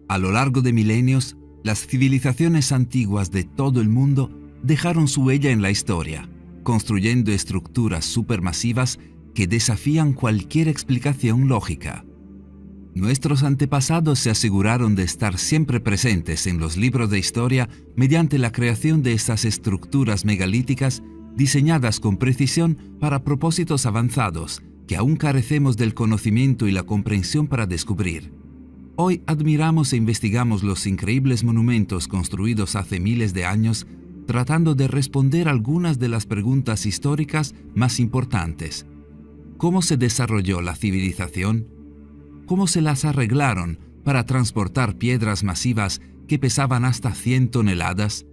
A lo largo de milenios, las civilizaciones antiguas de todo el mundo dejaron su huella en la historia, construyendo estructuras supermasivas que desafían cualquier explicación lógica. Nuestros antepasados se aseguraron de estar siempre presentes en los libros de historia mediante la creación de estas estructuras megalíticas diseñadas con precisión para propósitos avanzados que aún carecemos del conocimiento y la comprensión para descubrir. Hoy admiramos e investigamos los increíbles monumentos construidos hace miles de años, tratando de responder algunas de las preguntas históricas más importantes. ¿Cómo se desarrolló la civilización? ¿Cómo se las arreglaron para transportar piedras masivas que pesaban hasta 100 toneladas?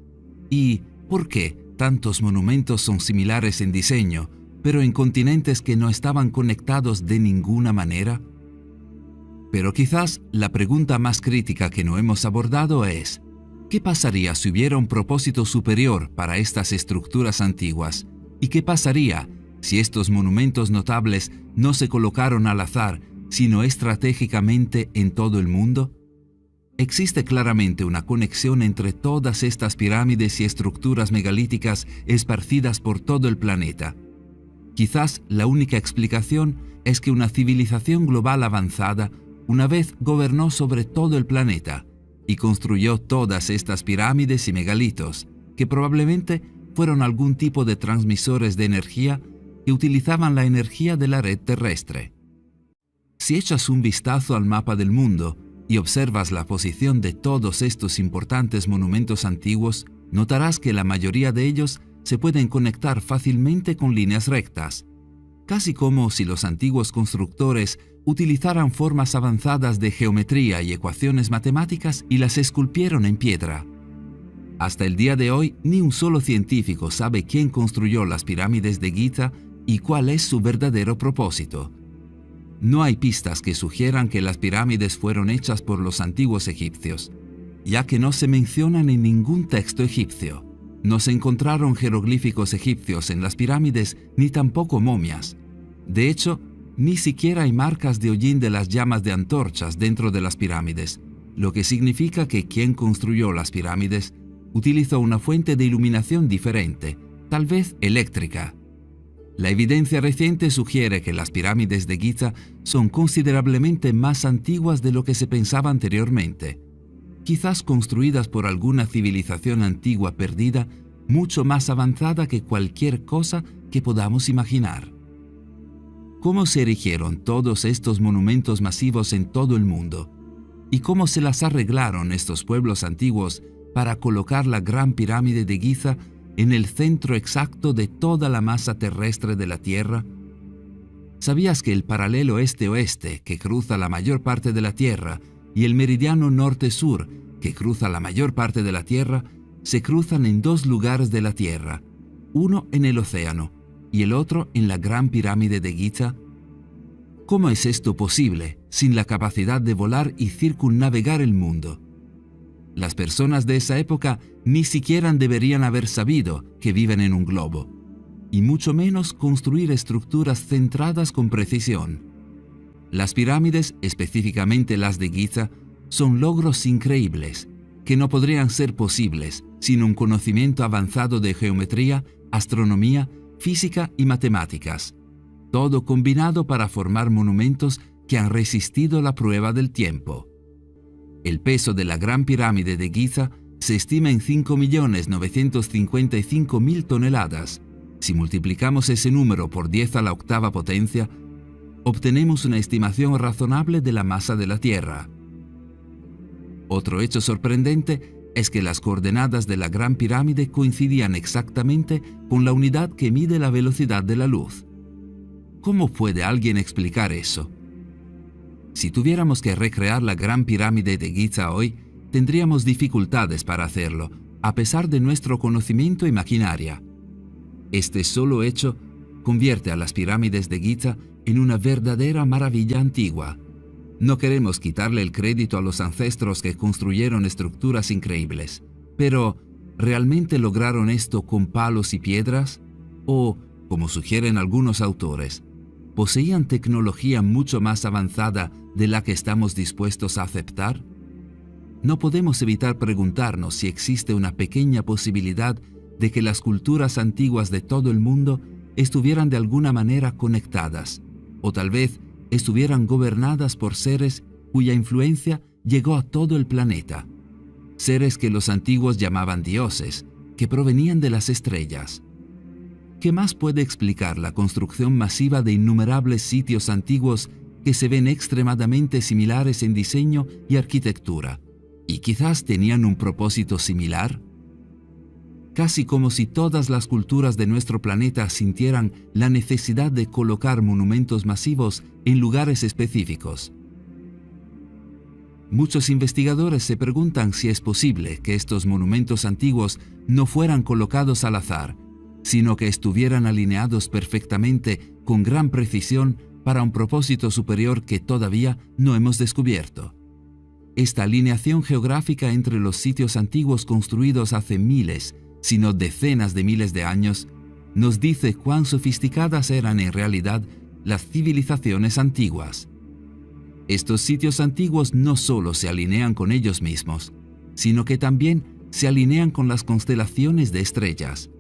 ¿Y por qué tantos monumentos son similares en diseño, pero en continentes que no estaban conectados de ninguna manera? Pero quizás la pregunta más crítica que no hemos abordado es: ¿qué pasaría si hubiera un propósito superior para estas estructuras antiguas? ¿Y qué pasaría si estos monumentos notables no se colocaron al azar, sino estratégicamente en todo el mundo? Existe claramente una conexión entre todas estas pirámides y estructuras megalíticas esparcidas por todo el planeta. Quizás la única explicación es que una civilización global avanzada una vez gobernó sobre todo el planeta y construyó todas estas pirámides y megalitos, que probablemente fueron algún tipo de transmisores de energía que utilizaban la energía de la red terrestre. Si echas un vistazo al mapa del mundo y observas la posición de todos estos importantes monumentos antiguos, notarás que la mayoría de ellos se pueden conectar fácilmente con líneas rectas, casi como si los antiguos constructores utilizaran formas avanzadas de geometría y ecuaciones matemáticas y las esculpieron en piedra. Hasta el día de hoy, ni un solo científico sabe quién construyó las pirámides de Giza y cuál es su verdadero propósito. No hay pistas que sugieran que las pirámides fueron hechas por los antiguos egipcios, ya que no se mencionan en ningún texto egipcio. No se encontraron jeroglíficos egipcios en las pirámides ni tampoco momias. De hecho, ni siquiera hay marcas de hollín de las llamas de antorchas dentro de las pirámides, lo que significa que quien construyó las pirámides utilizó una fuente de iluminación diferente, tal vez eléctrica. La evidencia reciente sugiere que las pirámides de Giza son considerablemente más antiguas de lo que se pensaba anteriormente, quizás construidas por alguna civilización antigua perdida, mucho más avanzada que cualquier cosa que podamos imaginar. ¿Cómo se erigieron todos estos monumentos masivos en todo el mundo? ¿Y cómo se las arreglaron estos pueblos antiguos para colocar la Gran Pirámide de Giza en el centro exacto de toda la masa terrestre de la Tierra? ¿Sabías que el paralelo este-oeste, que cruza la mayor parte de la Tierra, y el meridiano norte-sur, que cruza la mayor parte de la Tierra, se cruzan en dos lugares de la Tierra, uno en el océano y el otro en la Gran Pirámide de Giza? ¿Cómo es esto posible sin la capacidad de volar y circunnavegar el mundo? Las personas de esa época ni siquiera deberían haber sabido que viven en un globo, y mucho menos construir estructuras centradas con precisión. Las pirámides, específicamente las de Giza, son logros increíbles que no podrían ser posibles sin un conocimiento avanzado de geometría, astronomía, física y matemáticas, todo combinado para formar monumentos que han resistido la prueba del tiempo. El peso de la Gran Pirámide de Giza se estima en 5.955.000 toneladas. Si multiplicamos ese número por 10 a la octava potencia, obtenemos una estimación razonable de la masa de la Tierra. Otro hecho sorprendente es que las coordenadas de la Gran Pirámide coincidían exactamente con la unidad que mide la velocidad de la luz. ¿Cómo puede alguien explicar eso? Si tuviéramos que recrear la Gran Pirámide de Giza hoy, tendríamos dificultades para hacerlo, a pesar de nuestro conocimiento y maquinaria. Este solo hecho convierte a las pirámides de Giza en una verdadera maravilla antigua. No queremos quitarle el crédito a los ancestros que construyeron estructuras increíbles, pero ¿realmente lograron esto con palos y piedras? O, como sugieren algunos autores, ¿poseían tecnología mucho más avanzada de la que estamos dispuestos a aceptar? no podemos evitar preguntarnos si existe una pequeña posibilidad de que las culturas antiguas de todo el mundo estuvieran de alguna manera conectadas, o tal vez estuvieran gobernadas por seres cuya influencia llegó a todo el planeta. Seres que los antiguos llamaban dioses, que provenían de las estrellas. ¿Qué más puede explicar la construcción masiva de innumerables sitios antiguos que se ven extremadamente similares en diseño y arquitectura, y quizás tenían un propósito similar? Casi como si todas las culturas de nuestro planeta sintieran la necesidad de colocar monumentos masivos en lugares específicos. Muchos investigadores se preguntan si es posible que estos monumentos antiguos no fueran colocados al azar, sino que estuvieran alineados perfectamente con gran precisión para un propósito superior que todavía no hemos descubierto. Esta alineación geográfica entre los sitios antiguos construidos hace miles, sino decenas de miles de años, nos dice cuán sofisticadas eran en realidad las civilizaciones antiguas. Estos sitios antiguos no solo se alinean con ellos mismos, sino que también se alinean con las constelaciones de estrellas.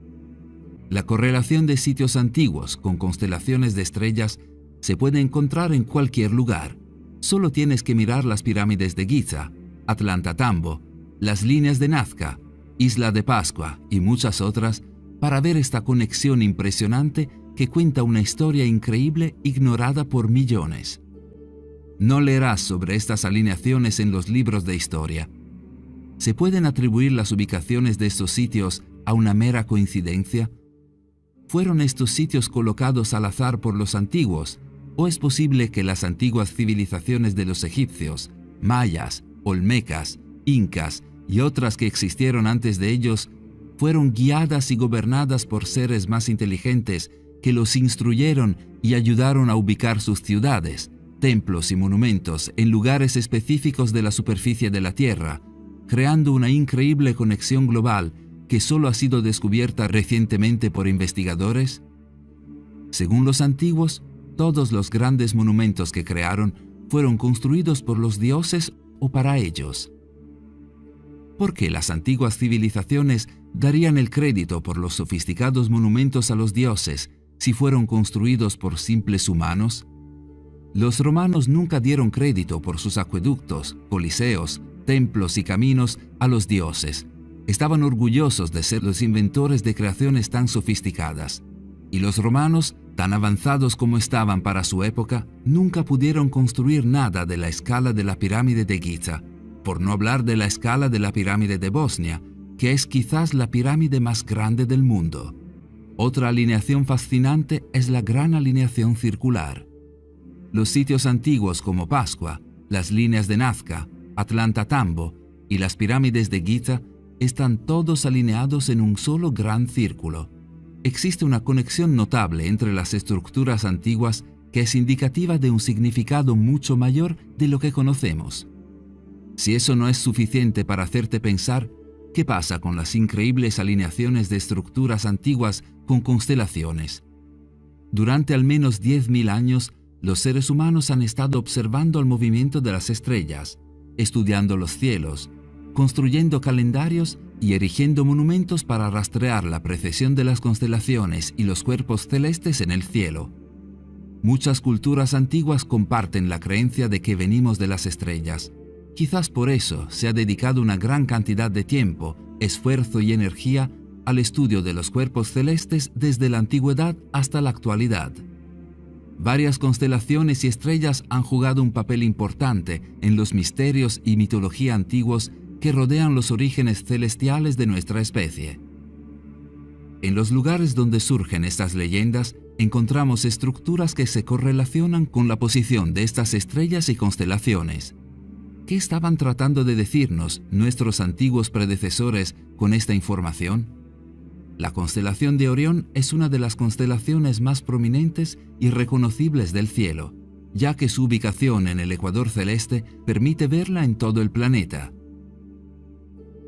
La correlación de sitios antiguos con constelaciones de estrellas se puede encontrar en cualquier lugar. Solo tienes que mirar las pirámides de Giza, Atlanta-Tambo, las líneas de Nazca, Isla de Pascua y muchas otras para ver esta conexión impresionante que cuenta una historia increíble ignorada por millones. No leerás sobre estas alineaciones en los libros de historia. ¿Se pueden atribuir las ubicaciones de estos sitios a una mera coincidencia? ¿Fueron estos sitios colocados al azar por los antiguos? ¿O es posible que las antiguas civilizaciones de los egipcios, mayas, olmecas, incas y otras que existieron antes de ellos fueron guiadas y gobernadas por seres más inteligentes que los instruyeron y ayudaron a ubicar sus ciudades, templos y monumentos en lugares específicos de la superficie de la Tierra, creando una increíble conexión global que solo ha sido descubierta recientemente por investigadores? Según los antiguos, todos los grandes monumentos que crearon fueron construidos por los dioses o para ellos. ¿Por qué las antiguas civilizaciones darían el crédito por los sofisticados monumentos a los dioses si fueron construidos por simples humanos? Los romanos nunca dieron crédito por sus acueductos, coliseos, templos y caminos a los dioses. Estaban orgullosos de ser los inventores de creaciones tan sofisticadas. Y los romanos, tan avanzados como estaban para su época, nunca pudieron construir nada de la escala de la pirámide de Giza, por no hablar de la escala de la pirámide de Bosnia, que es quizás la pirámide más grande del mundo. Otra alineación fascinante es la gran alineación circular. Los sitios antiguos como Pascua, las líneas de Nazca, Atlanta-Tambo y las pirámides de Giza están todos alineados en un solo gran círculo. Existe una conexión notable entre las estructuras antiguas que es indicativa de un significado mucho mayor de lo que conocemos. Si eso no es suficiente para hacerte pensar, ¿qué pasa con las increíbles alineaciones de estructuras antiguas con constelaciones? Durante al menos 10.000 años, los seres humanos han estado observando el movimiento de las estrellas, estudiando los cielos, construyendo calendarios y erigiendo monumentos para rastrear la precesión de las constelaciones y los cuerpos celestes en el cielo. Muchas culturas antiguas comparten la creencia de que venimos de las estrellas. Quizás por eso se ha dedicado una gran cantidad de tiempo, esfuerzo y energía al estudio de los cuerpos celestes desde la antigüedad hasta la actualidad. Varias constelaciones y estrellas han jugado un papel importante en los misterios y mitología antiguos que rodean los orígenes celestiales de nuestra especie. En los lugares donde surgen estas leyendas, encontramos estructuras que se correlacionan con la posición de estas estrellas y constelaciones. ¿Qué estaban tratando de decirnos nuestros antiguos predecesores con esta información? La constelación de Orión es una de las constelaciones más prominentes y reconocibles del cielo, ya que su ubicación en el ecuador celeste permite verla en todo el planeta.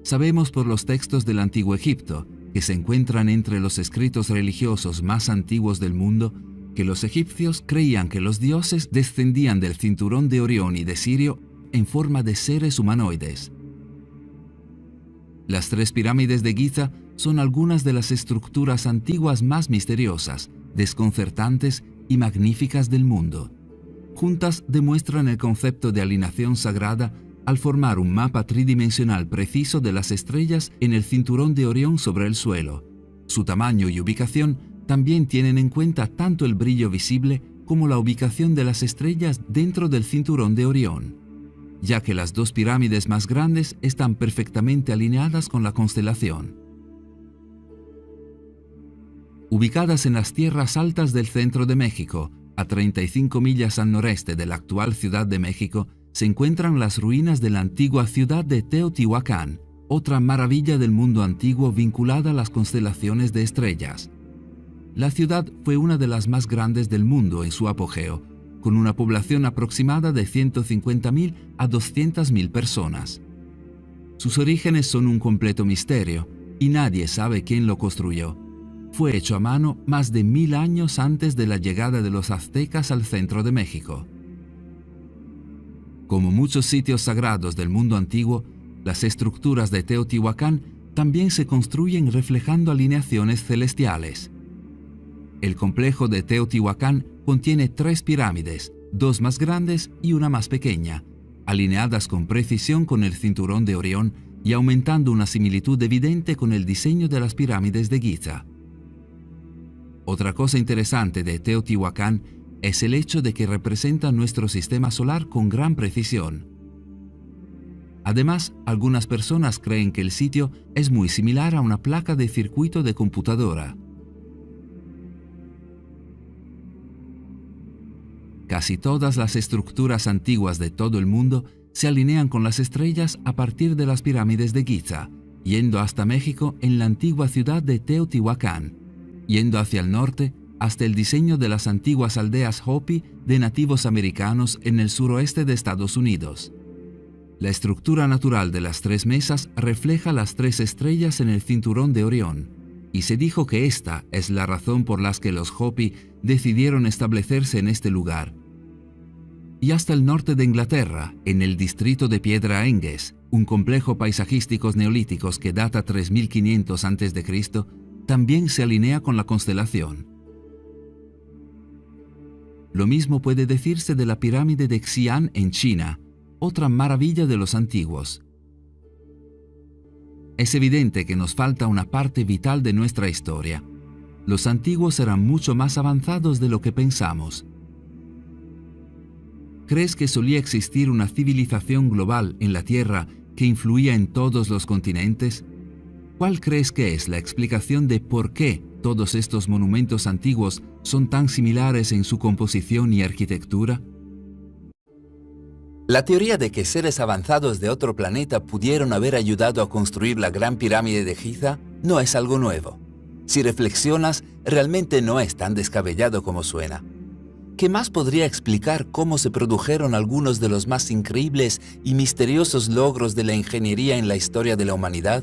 Sabemos por los textos del Antiguo Egipto, que se encuentran entre los escritos religiosos más antiguos del mundo, que los egipcios creían que los dioses descendían del cinturón de Orión y de Sirio en forma de seres humanoides. Las tres pirámides de Giza son algunas de las estructuras antiguas más misteriosas, desconcertantes y magníficas del mundo. Juntas demuestran el concepto de alineación sagrada al formar un mapa tridimensional preciso de las estrellas en el cinturón de Orión sobre el suelo. Su tamaño y ubicación también tienen en cuenta tanto el brillo visible como la ubicación de las estrellas dentro del cinturón de Orión, ya que las dos pirámides más grandes están perfectamente alineadas con la constelación. Ubicadas en las tierras altas del centro de México, a 35 millas al noreste de la actual Ciudad de México, se encuentran las ruinas de la antigua ciudad de Teotihuacán, otra maravilla del mundo antiguo vinculada a las constelaciones de estrellas. La ciudad fue una de las más grandes del mundo en su apogeo, con una población aproximada de 150.000 a 200.000 personas. Sus orígenes son un completo misterio y nadie sabe quién lo construyó. Fue hecho a mano más de 1000 años antes de la llegada de los aztecas al centro de México. Como muchos sitios sagrados del mundo antiguo, las estructuras de Teotihuacán también se construyen reflejando alineaciones celestiales. El complejo de Teotihuacán contiene 3 pirámides, 2 más grandes y una más pequeña, alineadas con precisión con el cinturón de Orión y aumentando una similitud evidente con el diseño de las pirámides de Giza. Otra cosa interesante de Teotihuacán es el hecho de que representa nuestro sistema solar con gran precisión. Además, algunas personas creen que el sitio es muy similar a una placa de circuito de computadora. Casi todas las estructuras antiguas de todo el mundo se alinean con las estrellas a partir de las pirámides de Giza, yendo hasta México en la antigua ciudad de Teotihuacán, yendo hacia el norte hasta el diseño de las antiguas aldeas Hopi de nativos americanos en el suroeste de Estados Unidos. La estructura natural de las 3 mesas refleja las 3 estrellas en el cinturón de Orión, y se dijo que esta es la razón por la que los Hopi decidieron establecerse en este lugar. Y hasta el norte de Inglaterra, en el distrito de Piedra Engues, un complejo paisajístico neolítico que data 3500 a.C., también se alinea con la constelación. Lo mismo puede decirse de la pirámide de Xi'an en China, otra maravilla de los antiguos. Es evidente que nos falta una parte vital de nuestra historia. Los antiguos eran mucho más avanzados de lo que pensamos. ¿Crees que solía existir una civilización global en la Tierra que influía en todos los continentes? ¿Cuál crees que es la explicación de por qué todos estos monumentos antiguos son tan similares en su composición y arquitectura? La teoría de que seres avanzados de otro planeta pudieron haber ayudado a construir la Gran Pirámide de Giza no es algo nuevo. Si reflexionas, realmente no es tan descabellado como suena. ¿Qué más podría explicar cómo se produjeron algunos de los más increíbles y misteriosos logros de la ingeniería en la historia de la humanidad?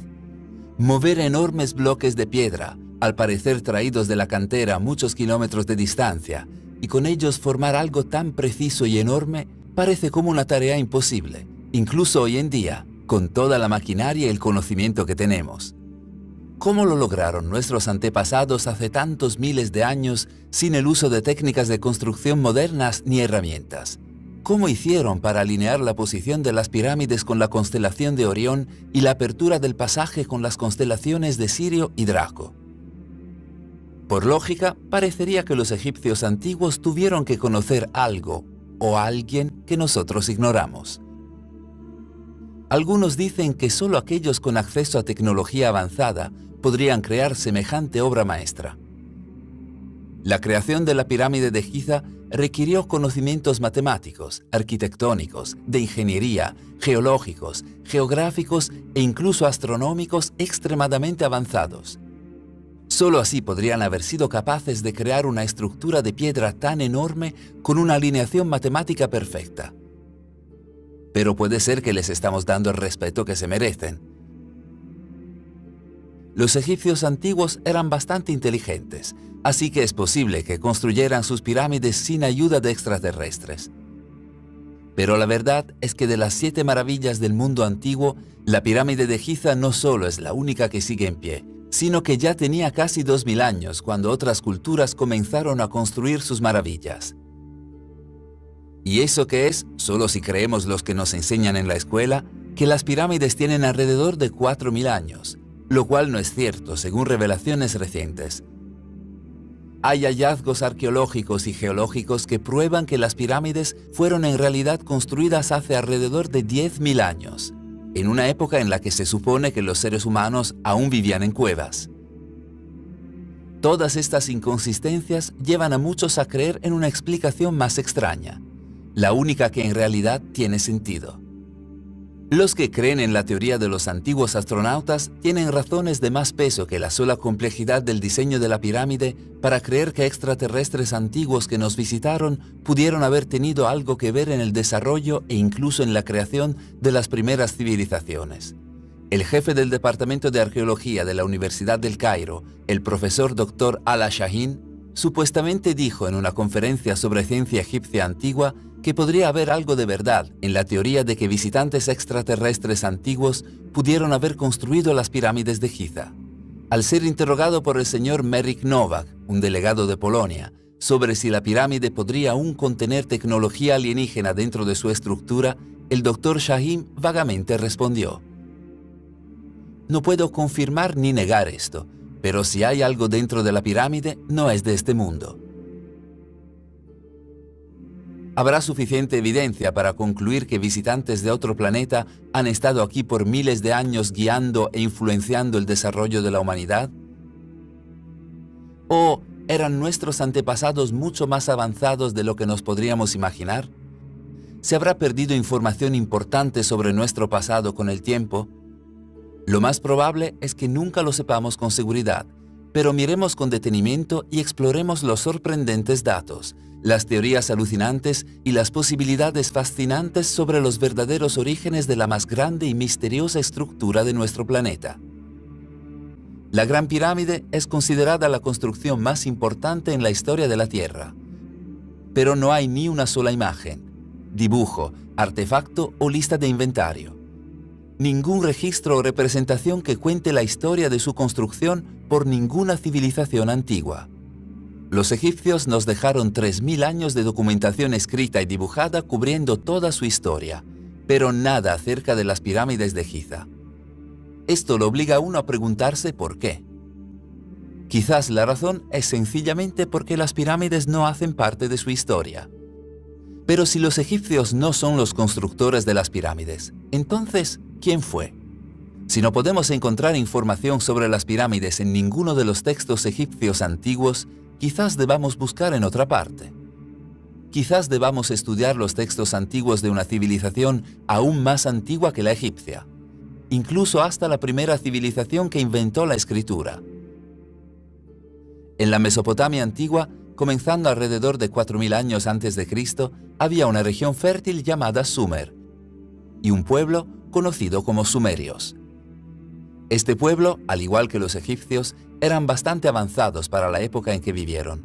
Mover enormes bloques de piedra, al parecer traídos de la cantera a muchos kilómetros de distancia, y con ellos formar algo tan preciso y enorme, parece como una tarea imposible, incluso hoy en día, con toda la maquinaria y el conocimiento que tenemos. ¿Cómo lo lograron nuestros antepasados hace tantos miles de años sin el uso de técnicas de construcción modernas ni herramientas? ¿Cómo hicieron para alinear la posición de las pirámides con la constelación de Orión y la apertura del pasaje con las constelaciones de Sirio y Draco? Por lógica, parecería que los egipcios antiguos tuvieron que conocer algo o a alguien que nosotros ignoramos. Algunos dicen que solo aquellos con acceso a tecnología avanzada podrían crear semejante obra maestra. La creación de la pirámide de Giza requirió conocimientos matemáticos, arquitectónicos, de ingeniería, geológicos, geográficos e incluso astronómicos extremadamente avanzados. Solo así podrían haber sido capaces de crear una estructura de piedra tan enorme con una alineación matemática perfecta. Pero puede ser que les estamos dando el respeto que se merecen. Los egipcios antiguos eran bastante inteligentes, así que es posible que construyeran sus pirámides sin ayuda de extraterrestres. Pero la verdad es que de las 7 maravillas del mundo antiguo, la pirámide de Giza no solo es la única que sigue en pie, sino que ya tenía casi 2000 años cuando otras culturas comenzaron a construir sus maravillas. ¿Y eso qué es? Solo si creemos los que nos enseñan en la escuela, que las pirámides tienen alrededor de 4000 años, lo cual no es cierto según revelaciones recientes. Hay hallazgos arqueológicos y geológicos que prueban que las pirámides fueron en realidad construidas hace alrededor de 10.000 años, en una época en la que se supone que los seres humanos aún vivían en cuevas. Todas estas inconsistencias llevan a muchos a creer en una explicación más extraña, la única que en realidad tiene sentido. Los que creen en la teoría de los antiguos astronautas tienen razones de más peso que la sola complejidad del diseño de la pirámide para creer que extraterrestres antiguos que nos visitaron pudieron haber tenido algo que ver en el desarrollo e incluso en la creación de las primeras civilizaciones. El jefe del Departamento de Arqueología de la Universidad del Cairo, el profesor Dr. Ala Shaheen, supuestamente dijo en una conferencia sobre ciencia egipcia antigua que podría haber algo de verdad en la teoría de que visitantes extraterrestres antiguos pudieron haber construido las pirámides de Giza. Al ser interrogado por el señor Merrick Nowak, un delegado de Polonia, sobre si la pirámide podría aún contener tecnología alienígena dentro de su estructura, el Dr. Shaheen vagamente respondió: "No puedo confirmar ni negar esto, pero si hay algo dentro de la pirámide, no es de este mundo". Habrá suficiente evidencia para concluir que visitantes de otro planeta han estado aquí por miles de años guiando e influenciando el desarrollo de la humanidad. ¿O eran nuestros antepasados mucho más avanzados de lo que nos podríamos imaginar? ¿Se habrá perdido información importante sobre nuestro pasado con el tiempo? Lo más probable es que nunca lo sepamos con seguridad, pero miremos con detenimiento y exploremos los sorprendentes datos, las teorías alucinantes y las posibilidades fascinantes sobre los verdaderos orígenes de la más grande y misteriosa estructura de nuestro planeta. La Gran Pirámide es considerada la construcción más importante en la historia de la Tierra. Pero no hay ni una sola imagen, dibujo, artefacto o lista de inventario. Ningún registro o representación que cuente la historia de su construcción por ninguna civilización antigua. Los egipcios nos dejaron 3000 años de documentación escrita y dibujada cubriendo toda su historia, pero nada acerca de las pirámides de Giza. Esto lo obliga a uno a preguntarse por qué. Quizás la razón es sencillamente porque las pirámides no hacen parte de su historia. Pero si los egipcios no son los constructores de las pirámides, entonces, ¿quién fue? Si no podemos encontrar información sobre las pirámides en ninguno de los textos egipcios antiguos, quizás debamos buscar en otra parte. Quizás debamos estudiar los textos antiguos de una civilización aún más antigua que la egipcia, incluso hasta la primera civilización que inventó la escritura. En la Mesopotamia antigua, comenzando alrededor de 4000 años antes de Cristo, había una región fértil llamada Sumer y un pueblo conocido como sumerios. Este pueblo, al igual que los egipcios, eran bastante avanzados para la época en que vivieron.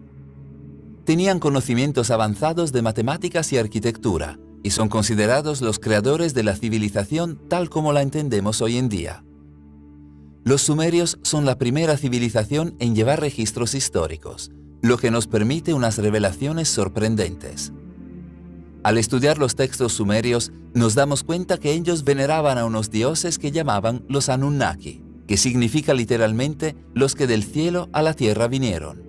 Tenían conocimientos avanzados de matemáticas y arquitectura, y son considerados los creadores de la civilización tal como la entendemos hoy en día. Los sumerios son la primera civilización en llevar registros históricos, lo que nos permite unas revelaciones sorprendentes. Al estudiar los textos sumerios, nos damos cuenta que ellos veneraban a unos dioses que llamaban los Anunnaki, que significa literalmente los que del cielo a la tierra vinieron.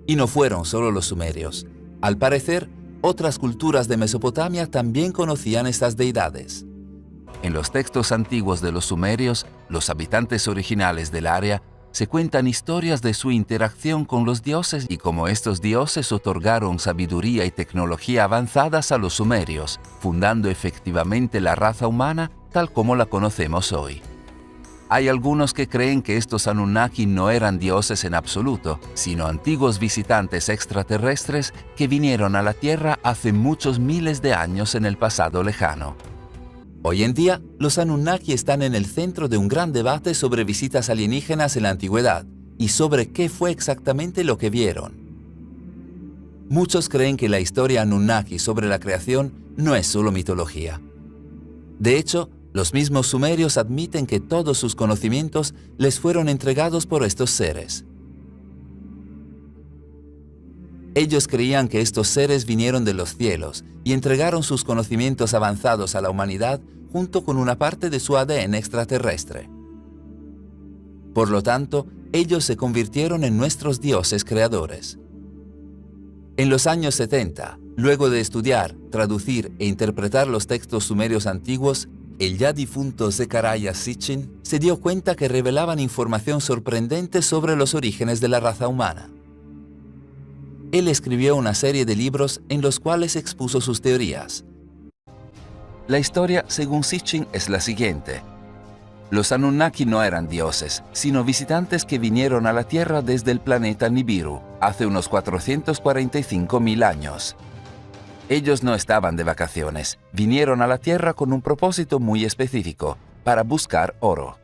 Y no fueron solo los sumerios. Al parecer, otras culturas de Mesopotamia también conocían estas deidades. En los textos antiguos de los sumerios, los habitantes originales del área, se cuentan historias de su interacción con los dioses y cómo estos dioses otorgaron sabiduría y tecnología avanzadas a los sumerios, fundando efectivamente la raza humana tal como la conocemos hoy. Hay algunos que creen que estos Anunnaki no eran dioses en absoluto, sino antiguos visitantes extraterrestres que vinieron a la Tierra hace muchos miles de años en el pasado lejano. Hoy en día, los Anunnaki están en el centro de un gran debate sobre visitas alienígenas en la antigüedad y sobre qué fue exactamente lo que vieron. Muchos creen que la historia Anunnaki sobre la creación no es solo mitología. De hecho, los mismos sumerios admiten que todos sus conocimientos les fueron entregados por estos seres. Ellos creían que estos seres vinieron de los cielos y entregaron sus conocimientos avanzados a la humanidad junto con una parte de su ADN extraterrestre. Por lo tanto, ellos se convirtieron en nuestros dioses creadores. En los años 70, luego de estudiar, traducir e interpretar los textos sumerios antiguos, el ya difunto Zecharia Sitchin se dio cuenta que revelaban información sorprendente sobre los orígenes de la raza humana. Él escribió una serie de libros en los cuales expuso sus teorías. La historia, según Sitchin, es la siguiente. Los Anunnaki no eran dioses, sino visitantes que vinieron a la Tierra desde el planeta Nibiru, hace unos 445.000 años. Ellos no estaban de vacaciones, vinieron a la Tierra con un propósito muy específico, para buscar oro.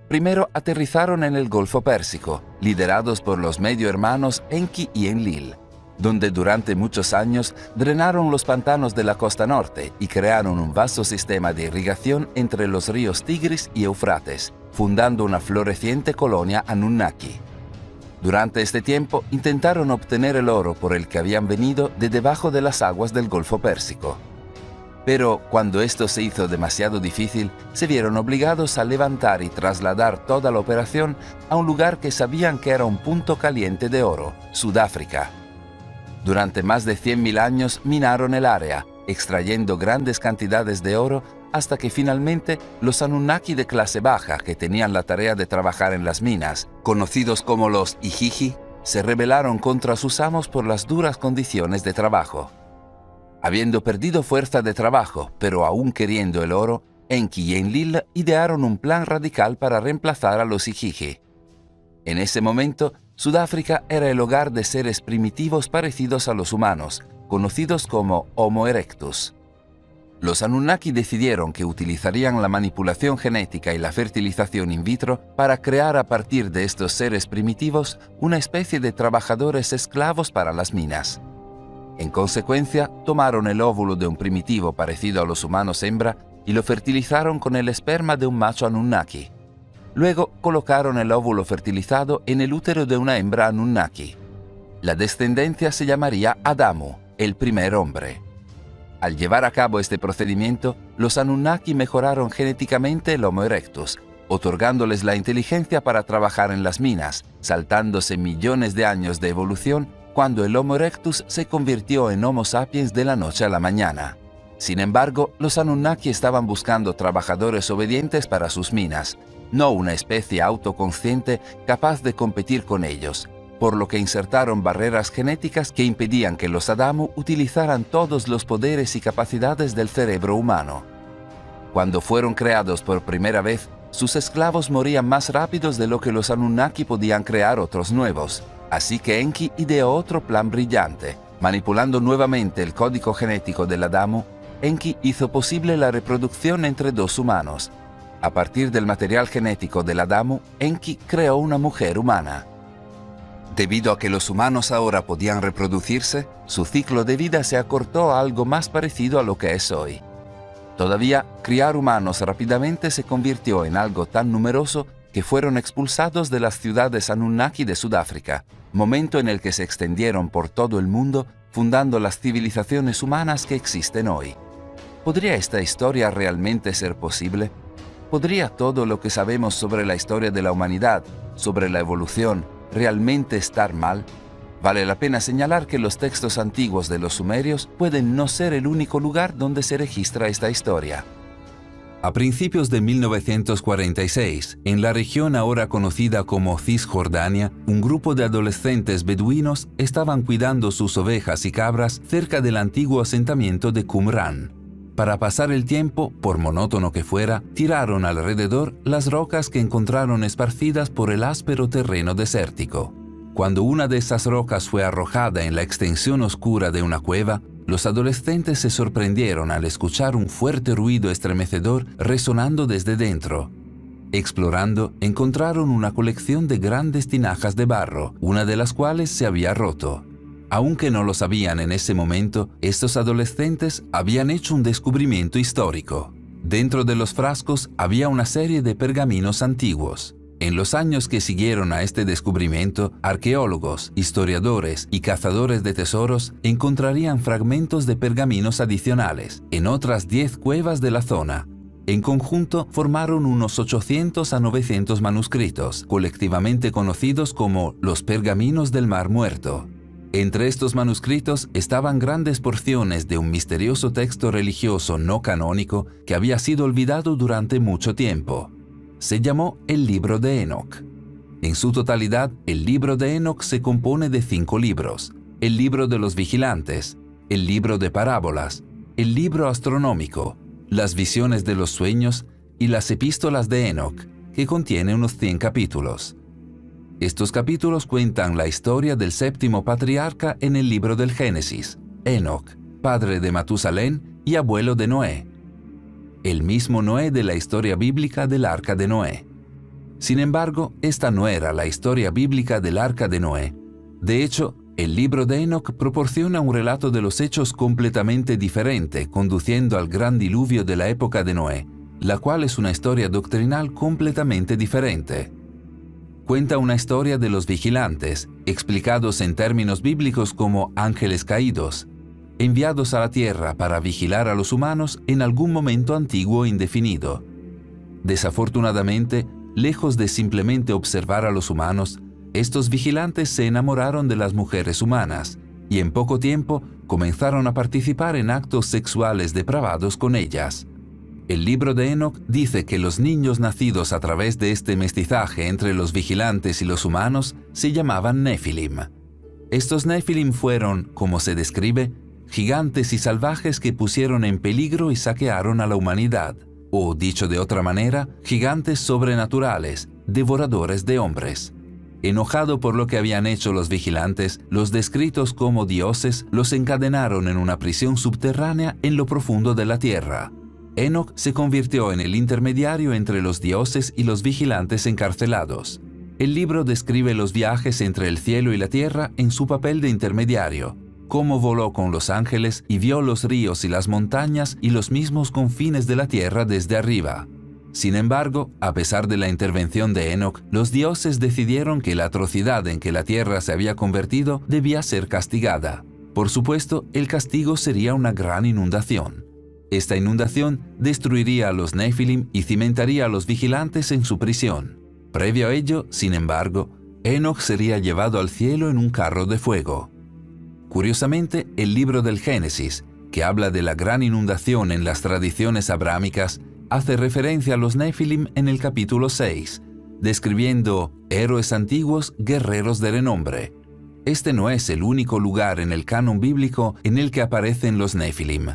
Primero aterrizaron en el Golfo Pérsico, liderados por los medio hermanos Enki y Enlil, donde durante muchos años drenaron los pantanos de la costa norte y crearon un vasto sistema de irrigación entre los ríos Tigris y Eufrates, fundando una floreciente colonia Anunnaki. Durante este tiempo intentaron obtener el oro por el que habían venido de debajo de las aguas del Golfo Pérsico. Pero cuando esto se hizo demasiado difícil, se vieron obligados a levantar y trasladar toda la operación a un lugar que sabían que era un punto caliente de oro, Sudáfrica. Durante más de 100.000 años minaron el área, extrayendo grandes cantidades de oro hasta que finalmente los Anunnaki de clase baja que tenían la tarea de trabajar en las minas, conocidos como los Igigi, se rebelaron contra sus amos por las duras condiciones de trabajo. Habiendo perdido fuerza de trabajo, pero aún queriendo el oro, Enki y Enlil idearon un plan radical para reemplazar a los Igigi. En ese momento, Sudáfrica era el hogar de seres primitivos parecidos a los humanos, conocidos como Homo erectus. Los Anunnaki decidieron que utilizarían la manipulación genética y la fertilización in vitro para crear a partir de estos seres primitivos una especie de trabajadores esclavos para las minas. En consecuencia, tomaron el óvulo de un primitivo parecido a los humanos hembra y lo fertilizaron con el esperma de un macho Anunnaki. Luego colocaron el óvulo fertilizado en el útero de una hembra Anunnaki. La descendencia se llamaría Adamu, el primer hombre. Al llevar a cabo este procedimiento, los Anunnaki mejoraron genéticamente el Homo erectus, otorgándoles la inteligencia para trabajar en las minas, saltándose millones de años de evolución cuando el Homo erectus se convirtió en Homo sapiens de la noche a la mañana. Sin embargo, los Anunnaki estaban buscando trabajadores obedientes para sus minas, no una especie autoconsciente capaz de competir con ellos, por lo que insertaron barreras genéticas que impedían que los Adamu utilizaran todos los poderes y capacidades del cerebro humano. Cuando fueron creados por primera vez, sus esclavos morían más rápidos de lo que los Anunnaki podían crear otros nuevos. Así que Enki ideó otro plan brillante. Manipulando nuevamente el código genético del Adamu, Enki hizo posible la reproducción entre dos humanos. A partir del material genético del Adamu, Enki creó una mujer humana. Debido a que los humanos ahora podían reproducirse, su ciclo de vida se acortó a algo más parecido a lo que es hoy. Todavía, criar humanos rápidamente se convirtió en algo tan numeroso que fueron expulsados de las ciudades Anunnaki de Sudáfrica, momento en el que se extendieron por todo el mundo, fundando las civilizaciones humanas que existen hoy. ¿Podría esta historia realmente ser posible? ¿Podría todo lo que sabemos sobre la historia de la humanidad, sobre la evolución, realmente estar mal? Vale la pena señalar que los textos antiguos de los sumerios pueden no ser el único lugar donde se registra esta historia. A principios de 1946, en la región ahora conocida como Cisjordania, un grupo de adolescentes beduinos estaban cuidando sus ovejas y cabras cerca del antiguo asentamiento de Qumran. Para pasar el tiempo, por monótono que fuera, tiraron alrededor las rocas que encontraron esparcidas por el áspero terreno desértico. Cuando una de esas rocas fue arrojada en la extensión oscura de una cueva, los adolescentes se sorprendieron al escuchar un fuerte ruido estremecedor resonando desde dentro. Explorando, encontraron una colección de grandes tinajas de barro, una de las cuales se había roto. Aunque no lo sabían en ese momento, estos adolescentes habían hecho un descubrimiento histórico. Dentro de los frascos había una serie de pergaminos antiguos. En los años que siguieron a este descubrimiento, arqueólogos, historiadores y cazadores de tesoros encontrarían fragmentos de pergaminos adicionales en otras 10 cuevas de la zona. En conjunto formaron unos 800 a 900 manuscritos, colectivamente conocidos como los pergaminos del Mar Muerto. Entre estos manuscritos estaban grandes porciones de un misterioso texto religioso no canónico que había sido olvidado durante mucho tiempo. Se llamó el Libro de Enoc. En su totalidad, el Libro de Enoc se compone de 5 libros: el Libro de los Vigilantes, el Libro de Parábolas, el Libro Astronómico, las Visiones de los Sueños y las Epístolas de Enoc, que contiene unos 100 capítulos. Estos capítulos cuentan la historia del 7º patriarca en el libro del Génesis, Enoc, padre de Matusalén y abuelo de Noé, el mismo Noé de la historia bíblica del Arca de Noé. Sin embargo, esta no era la historia bíblica del Arca de Noé. De hecho, el libro de Enoc proporciona un relato de los hechos completamente diferente, conduciendo al gran diluvio de la época de Noé, la cual es una historia doctrinal completamente diferente. Cuenta una historia de los vigilantes, explicados en términos bíblicos como ángeles caídos, enviados a la tierra para vigilar a los humanos en algún momento antiguo e indefinido. Desafortunadamente, lejos de simplemente observar a los humanos, estos vigilantes se enamoraron de las mujeres humanas y en poco tiempo comenzaron a participar en actos sexuales depravados con ellas. El libro de Enoc dice que los niños nacidos a través de este mestizaje entre los vigilantes y los humanos se llamaban Nefilim. Estos Nefilim fueron, como se describe, gigantes y salvajes que pusieron en peligro y saquearon a la humanidad, o, dicho de otra manera, gigantes sobrenaturales, devoradores de hombres. Enojado por lo que habían hecho los vigilantes, los descritos como dioses los encadenaron en una prisión subterránea en lo profundo de la tierra. Enoc se convirtió en el intermediario entre los dioses y los vigilantes encarcelados. El libro describe los viajes entre el cielo y la tierra en su papel de intermediario, cómo voló con los ángeles y vio los ríos y las montañas y los mismos confines de la tierra desde arriba. Sin embargo, a pesar de la intervención de Enoc, los dioses decidieron que la atrocidad en que la tierra se había convertido debía ser castigada. Por supuesto, el castigo sería una gran inundación. Esta inundación destruiría a los Nefilim y cimentaría a los vigilantes en su prisión. Previo a ello, sin embargo, Enoc sería llevado al cielo en un carro de fuego. Curiosamente, el libro del Génesis, que habla de la gran inundación en las tradiciones abrámicas, hace referencia a los Nefilim en el capítulo 6, describiendo héroes antiguos, guerreros de renombre. Este no es el único lugar en el canon bíblico en el que aparecen los Nefilim.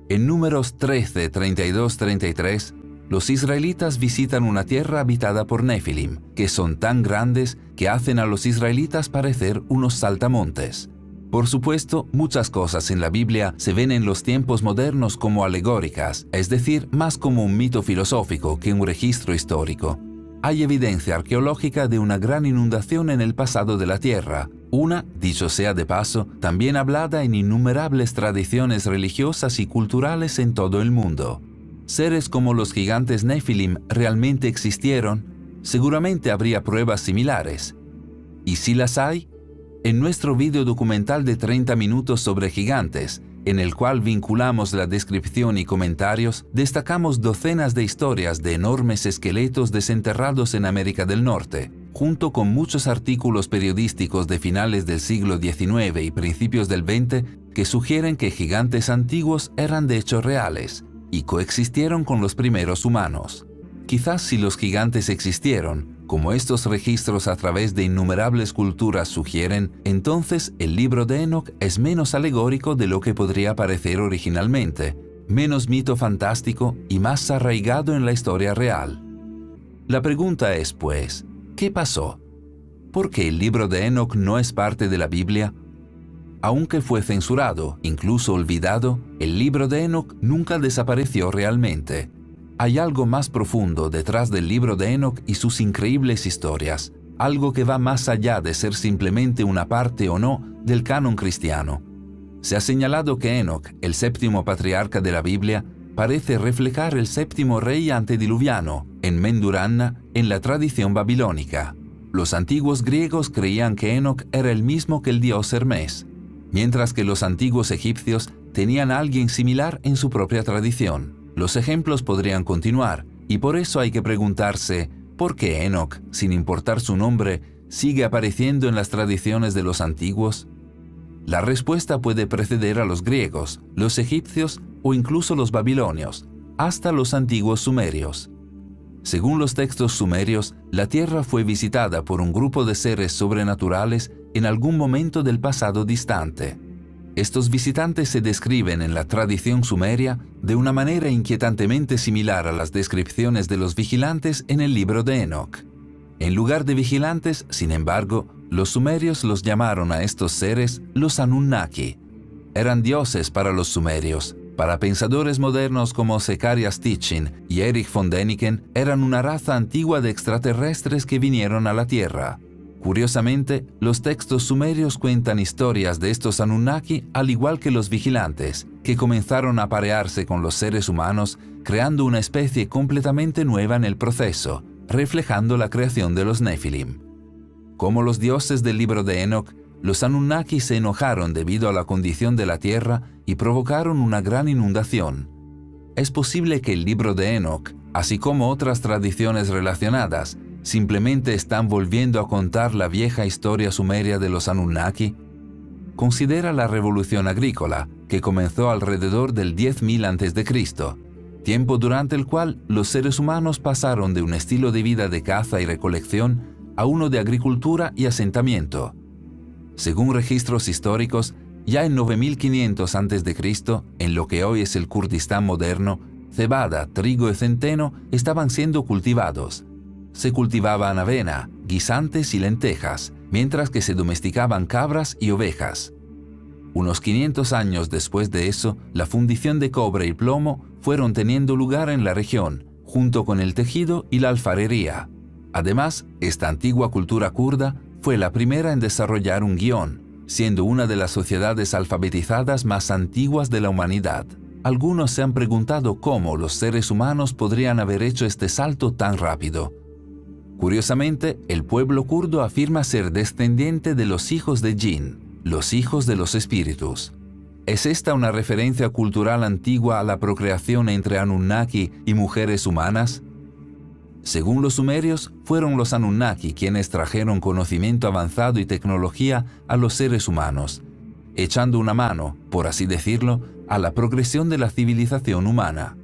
En Números 13, 32, 33, los israelitas visitan una tierra habitada por Nefilim, que son tan grandes que hacen a los israelitas parecer unos saltamontes. Por supuesto, muchas cosas en la Biblia se ven en los tiempos modernos como alegóricas, es decir, más como un mito filosófico que un registro histórico. Hay evidencia arqueológica de una gran inundación en el pasado de la Tierra, una, dicho sea de paso, también hablada en innumerables tradiciones religiosas y culturales en todo el mundo. Seres como los gigantes Nefilim realmente existieron, seguramente habría pruebas similares. ¿Y si las hay? En nuestro video documental de 30 minutos sobre gigantes, en el cual vinculamos la descripción y comentarios, destacamos docenas de historias de enormes esqueletos desenterrados en América del Norte, junto con muchos artículos periodísticos de finales del siglo XIX y principios del XX que sugieren que gigantes antiguos eran de hecho reales y coexistieron con los primeros humanos. Quizás si los gigantes existieron, como estos registros a través de innumerables culturas sugieren, entonces el libro de Enoc es menos alegórico de lo que podría parecer originalmente, menos mito fantástico y más arraigado en la historia real. La pregunta es, pues, ¿qué pasó? ¿Por qué el libro de Enoc no es parte de la Biblia? Aunque fue censurado, incluso olvidado, el libro de Enoc nunca desapareció realmente. Hay algo más profundo detrás del libro de Enoc y sus increíbles historias. algo que va más allá de ser simplemente una parte o no del canon cristiano. Se ha señalado que Enoc, el séptimo patriarca de la Biblia, parece reflejar el séptimo rey antediluviano, Enmenduranna, en la tradición babilónica. Los antiguos griegos creían que Enoc era el mismo que el dios Hermes, mientras que los antiguos egipcios tenían a alguien similar en su propia tradición. Los ejemplos podrían continuar, y por eso hay que preguntarse, ¿por qué Enoc, sin importar su nombre, sigue apareciendo en las tradiciones de los antiguos? La respuesta puede preceder a los griegos, los egipcios o incluso los babilonios, hasta los antiguos sumerios. Según los textos sumerios, la tierra fue visitada por un grupo de seres sobrenaturales en algún momento del pasado distante. Estos visitantes se describen en la tradición sumeria de una manera inquietantemente similar a las descripciones de los vigilantes en el libro de Enoc. En lugar de vigilantes, sin embargo, los sumerios los llamaron a estos seres los Anunnaki. Eran dioses para los sumerios. Para pensadores modernos como Zechariah Sitchin y Erich von Däniken, eran una raza antigua de extraterrestres que vinieron a la Tierra. Curiosamente, los textos sumerios cuentan historias de estos Anunnaki al igual que los vigilantes, que comenzaron a aparearse con los seres humanos, creando una especie completamente nueva en el proceso, reflejando la creación de los Nefilim. Como los dioses del libro de Enoc, los Anunnaki se enojaron debido a la condición de la tierra y provocaron una gran inundación. Es posible que el libro de Enoc, así como otras tradiciones relacionadas, simplemente están volviendo a contar la vieja historia sumeria de los Anunnaki. Considera la revolución agrícola, que comenzó alrededor del 10.000 a.C., tiempo durante el cual los seres humanos pasaron de un estilo de vida de caza y recolección a uno de agricultura y asentamiento. Según registros históricos, ya en 9500 a.C., en lo que hoy es el Kurdistán moderno, cebada, trigo y centeno estaban siendo cultivados. Se cultivaban avena, guisantes y lentejas, mientras que se domesticaban cabras y ovejas. Unos 500 años después de eso, la fundición de cobre y plomo fueron teniendo lugar en la región, junto con el tejido y la alfarería. Además, esta antigua cultura kurda fue la primera en desarrollar un guión, siendo una de las sociedades alfabetizadas más antiguas de la humanidad. Algunos se han preguntado cómo los seres humanos podrían haber hecho este salto tan rápido. Curiosamente, el pueblo kurdo afirma ser descendiente de los hijos de Jinn, los hijos de los espíritus. ¿Es esta una referencia cultural antigua a la procreación entre Anunnaki y mujeres humanas? Según los sumerios, fueron los Anunnaki quienes trajeron conocimiento avanzado y tecnología a los seres humanos, echando una mano, por así decirlo, a la progresión de la civilización humana.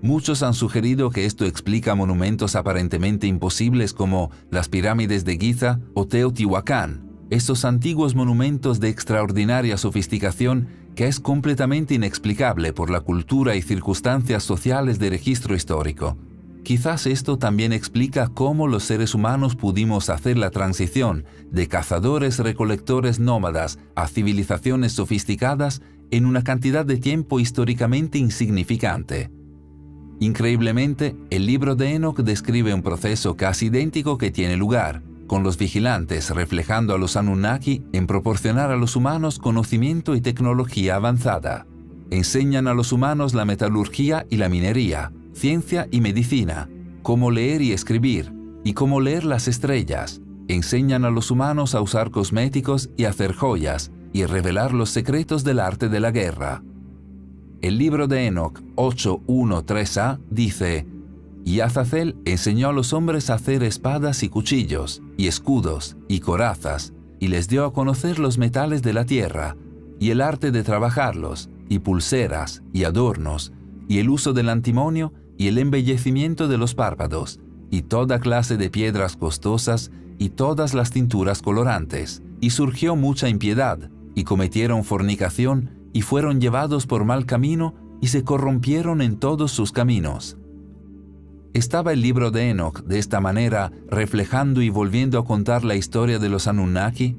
Muchos han sugerido que esto explica monumentos aparentemente imposibles como las pirámides de Giza o Teotihuacán, estos antiguos monumentos de extraordinaria sofisticación que es completamente inexplicable por la cultura y circunstancias sociales de registro histórico. Quizás esto también explica cómo los seres humanos pudimos hacer la transición de cazadores-recolectores nómadas a civilizaciones sofisticadas en una cantidad de tiempo históricamente insignificante. Increíblemente, el libro de Enoc describe un proceso casi idéntico que tiene lugar, con los vigilantes reflejando a los Anunnaki en proporcionar a los humanos conocimiento y tecnología avanzada. Enseñan a los humanos la metalurgia y la minería, ciencia y medicina, cómo leer y escribir, y cómo leer las estrellas. Enseñan a los humanos a usar cosméticos y hacer joyas, y revelar los secretos del arte de la guerra. El libro de Enoc 8.1.3a dice: «Y Azazel enseñó a los hombres a hacer espadas y cuchillos, y escudos, y corazas, y les dio a conocer los metales de la tierra, y el arte de trabajarlos, y pulseras, y adornos, y el uso del antimonio, y el embellecimiento de los párpados, y toda clase de piedras costosas, y todas las tinturas colorantes. Y surgió mucha impiedad, y cometieron fornicación, y fueron llevados por mal camino, y se corrompieron en todos sus caminos». ¿Estaba el libro de Enoc de esta manera reflejando y volviendo a contar la historia de los Anunnaki?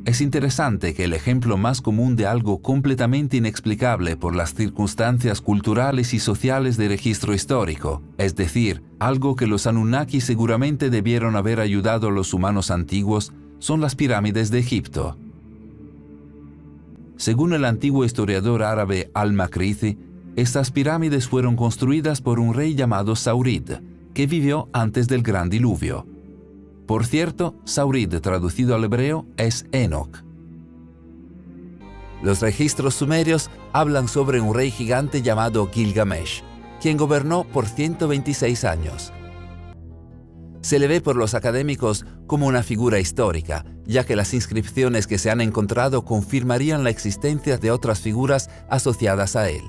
Es interesante que el ejemplo más común de algo completamente inexplicable por las circunstancias culturales y sociales de registro histórico, es decir, algo que los Anunnaki seguramente debieron haber ayudado a los humanos antiguos, son las pirámides de Egipto. Según el antiguo historiador árabe Al-Makrizi, estas pirámides fueron construidas por un rey llamado Saurid, que vivió antes del gran diluvio. Por cierto, Saurid, traducido al hebreo, es Enoch. Los registros sumerios hablan sobre un rey gigante llamado Gilgamesh, quien gobernó por 126 años. Se le ve por los académicos como una figura histórica, ya que las inscripciones que se han encontrado confirmarían la existencia de otras figuras asociadas a él.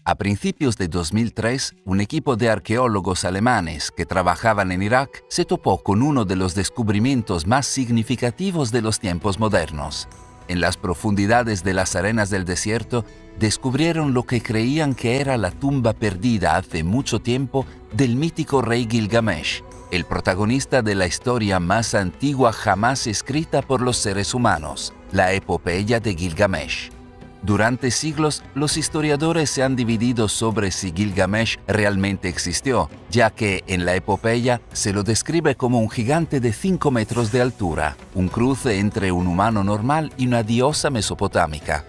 A principios de 2003, un equipo de arqueólogos alemanes que trabajaban en Irak se topó con uno de los descubrimientos más significativos de los tiempos modernos. En las profundidades de las arenas del desierto, descubrieron lo que creían que era la tumba perdida hace mucho tiempo del mítico rey Gilgamesh, el protagonista de la historia más antigua jamás escrita por los seres humanos, la epopeya de Gilgamesh. Durante siglos, los historiadores se han dividido sobre si Gilgamesh realmente existió, ya que en la epopeya se lo describe como un gigante de 5 metros de altura, un cruce entre un humano normal y una diosa mesopotámica.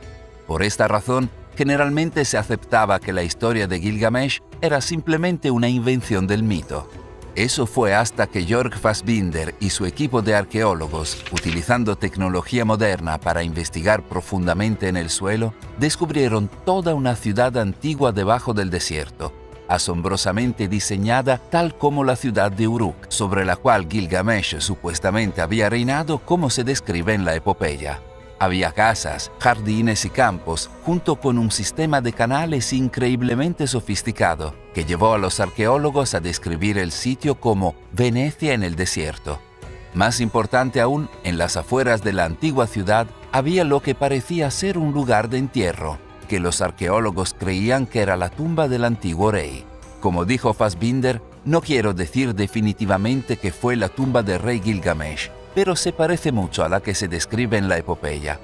Por esta razón, generalmente se aceptaba que la historia de Gilgamesh era simplemente una invención del mito. Eso fue hasta que Jörg Fassbinder y su equipo de arqueólogos, utilizando tecnología moderna para investigar profundamente en el suelo, descubrieron toda una ciudad antigua debajo del desierto, asombrosamente diseñada tal como la ciudad de Uruk, sobre la cual Gilgamesh supuestamente había reinado como se describe en la epopeya. Había casas, jardines y campos, junto con un sistema de canales increíblemente sofisticado, que llevó a los arqueólogos a describir el sitio como Venecia en el desierto. Más importante aún, en las afueras de la antigua ciudad había lo que parecía ser un lugar de entierro, que los arqueólogos creían que era la tumba del antiguo rey. Como dijo Fassbinder, no quiero decir definitivamente que fue la tumba del rey Gilgamesh, pero se parece mucho a la que se describe en la epopeya.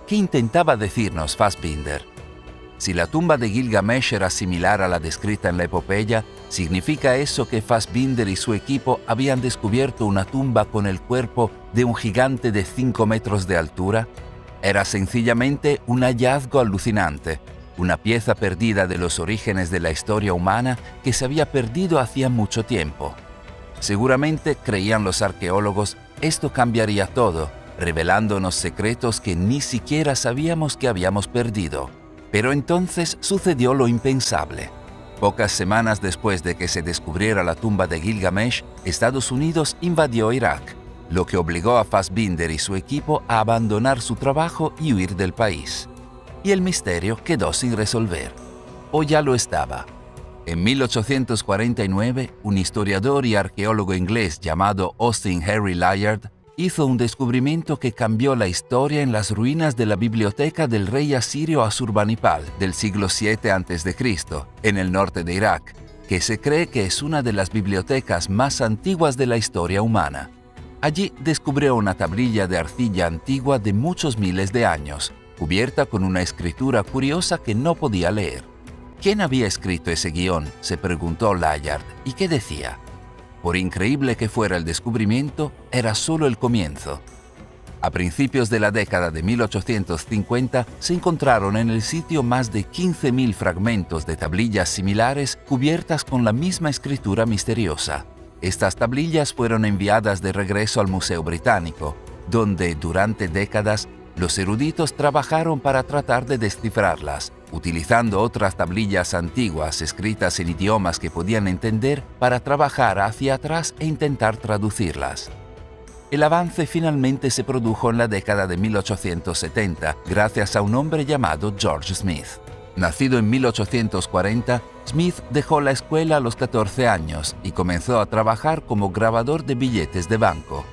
¿Qué intentaba decirnos Fassbinder? Si la tumba de Gilgamesh era similar a la descrita en la epopeya, ¿significa eso que Fassbinder y su equipo habían descubierto una tumba con el cuerpo de un gigante de 5 metros de altura? Era sencillamente un hallazgo alucinante, una pieza perdida de los orígenes de la historia humana que se había perdido hacía mucho tiempo. Seguramente, creían los arqueólogos, esto cambiaría todo, revelándonos secretos que ni siquiera sabíamos que habíamos perdido. Pero entonces sucedió lo impensable. Pocas semanas después de que se descubriera la tumba de Gilgamesh, Estados Unidos invadió Irak, lo que obligó a Fassbinder y su equipo a abandonar su trabajo y huir del país. Y el misterio quedó sin resolver. O ya lo estaba. En 1849, un historiador y arqueólogo inglés llamado Austin Henry Layard hizo un descubrimiento que cambió la historia en las ruinas de la biblioteca del rey asirio Asurbanipal del siglo VII a.C., en el norte de Irak, que se cree que es una de las bibliotecas más antiguas de la historia humana. Allí descubrió una tablilla de arcilla antigua de muchos miles de años, cubierta con una escritura curiosa que no podía leer. ¿Quién había escrito ese guión?, se preguntó Layard, ¿y qué decía? Por increíble que fuera el descubrimiento, era solo el comienzo. A principios de la década de 1850 se encontraron en el sitio más de 15.000 fragmentos de tablillas similares cubiertas con la misma escritura misteriosa. Estas tablillas fueron enviadas de regreso al Museo Británico, donde durante décadas los eruditos trabajaron para tratar de descifrarlas, utilizando otras tablillas antiguas escritas en idiomas que podían entender para trabajar hacia atrás e intentar traducirlas. El avance finalmente se produjo en la década de 1870 gracias a un hombre llamado George Smith. Nacido en 1840, Smith dejó la escuela a los 14 años y comenzó a trabajar como grabador de billetes de banco.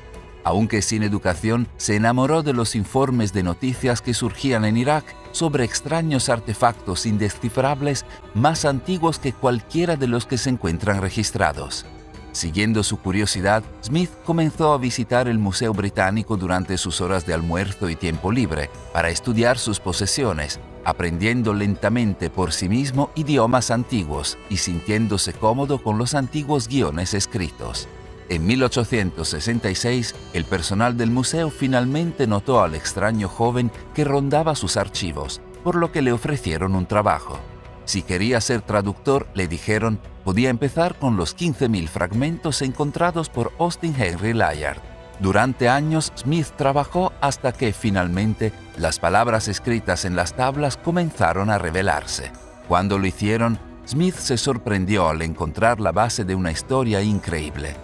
Aunque sin educación, se enamoró de los informes de noticias que surgían en Irak sobre extraños artefactos indescifrables más antiguos que cualquiera de los que se encuentran registrados. Siguiendo su curiosidad, Smith comenzó a visitar el Museo Británico durante sus horas de almuerzo y tiempo libre para estudiar sus posesiones, aprendiendo lentamente por sí mismo idiomas antiguos y sintiéndose cómodo con los antiguos guiones escritos. En 1866, el personal del museo finalmente notó al extraño joven que rondaba sus archivos, por lo que le ofrecieron un trabajo. Si quería ser traductor, le dijeron, podía empezar con los 15.000 fragmentos encontrados por Austin Henry Layard. Durante años, Smith trabajó hasta que, finalmente, las palabras escritas en las tablas comenzaron a revelarse. Cuando lo hicieron, Smith se sorprendió al encontrar la base de una historia increíble.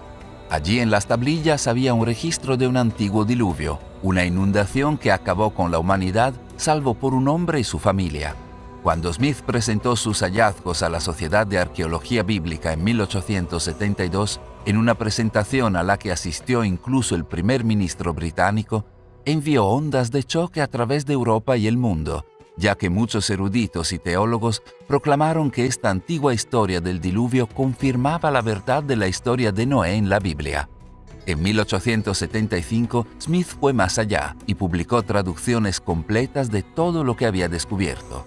Allí en las tablillas había un registro de un antiguo diluvio, una inundación que acabó con la humanidad, salvo por un hombre y su familia. Cuando Smith presentó sus hallazgos a la Sociedad de Arqueología Bíblica en 1872, en una presentación a la que asistió incluso el primer ministro británico, envió ondas de choque a través de Europa y el mundo, ya que muchos eruditos y teólogos proclamaron que esta antigua historia del diluvio confirmaba la verdad de la historia de Noé en la Biblia. En 1875, Smith fue más allá y publicó traducciones completas de todo lo que había descubierto.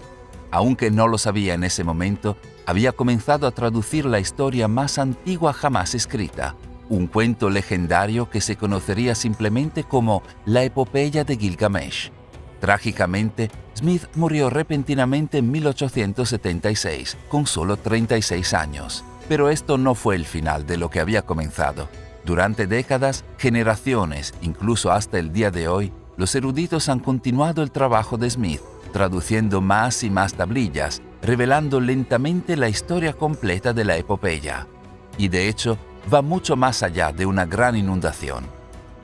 Aunque no lo sabía en ese momento, había comenzado a traducir la historia más antigua jamás escrita, un cuento legendario que se conocería simplemente como la Epopeya de Gilgamesh. Trágicamente, Smith murió repentinamente en 1876, con solo 36 años. Pero esto no fue el final de lo que había comenzado. Durante décadas, generaciones, incluso hasta el día de hoy, los eruditos han continuado el trabajo de Smith, traduciendo más y más tablillas, revelando lentamente la historia completa de la epopeya. Y de hecho, va mucho más allá de una gran inundación.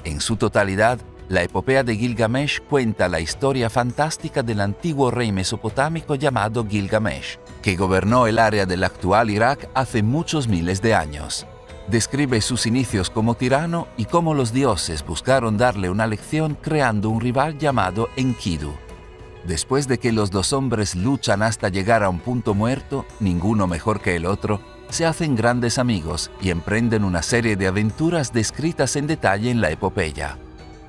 En su totalidad, la epopeya de Gilgamesh cuenta la historia fantástica del antiguo rey mesopotámico llamado Gilgamesh, que gobernó el área del actual Irak hace muchos miles de años. Describe sus inicios como tirano y cómo los dioses buscaron darle una lección creando un rival llamado Enkidu. Después de que los dos hombres luchan hasta llegar a un punto muerto, ninguno mejor que el otro, se hacen grandes amigos y emprenden una serie de aventuras descritas en detalle en la epopeya.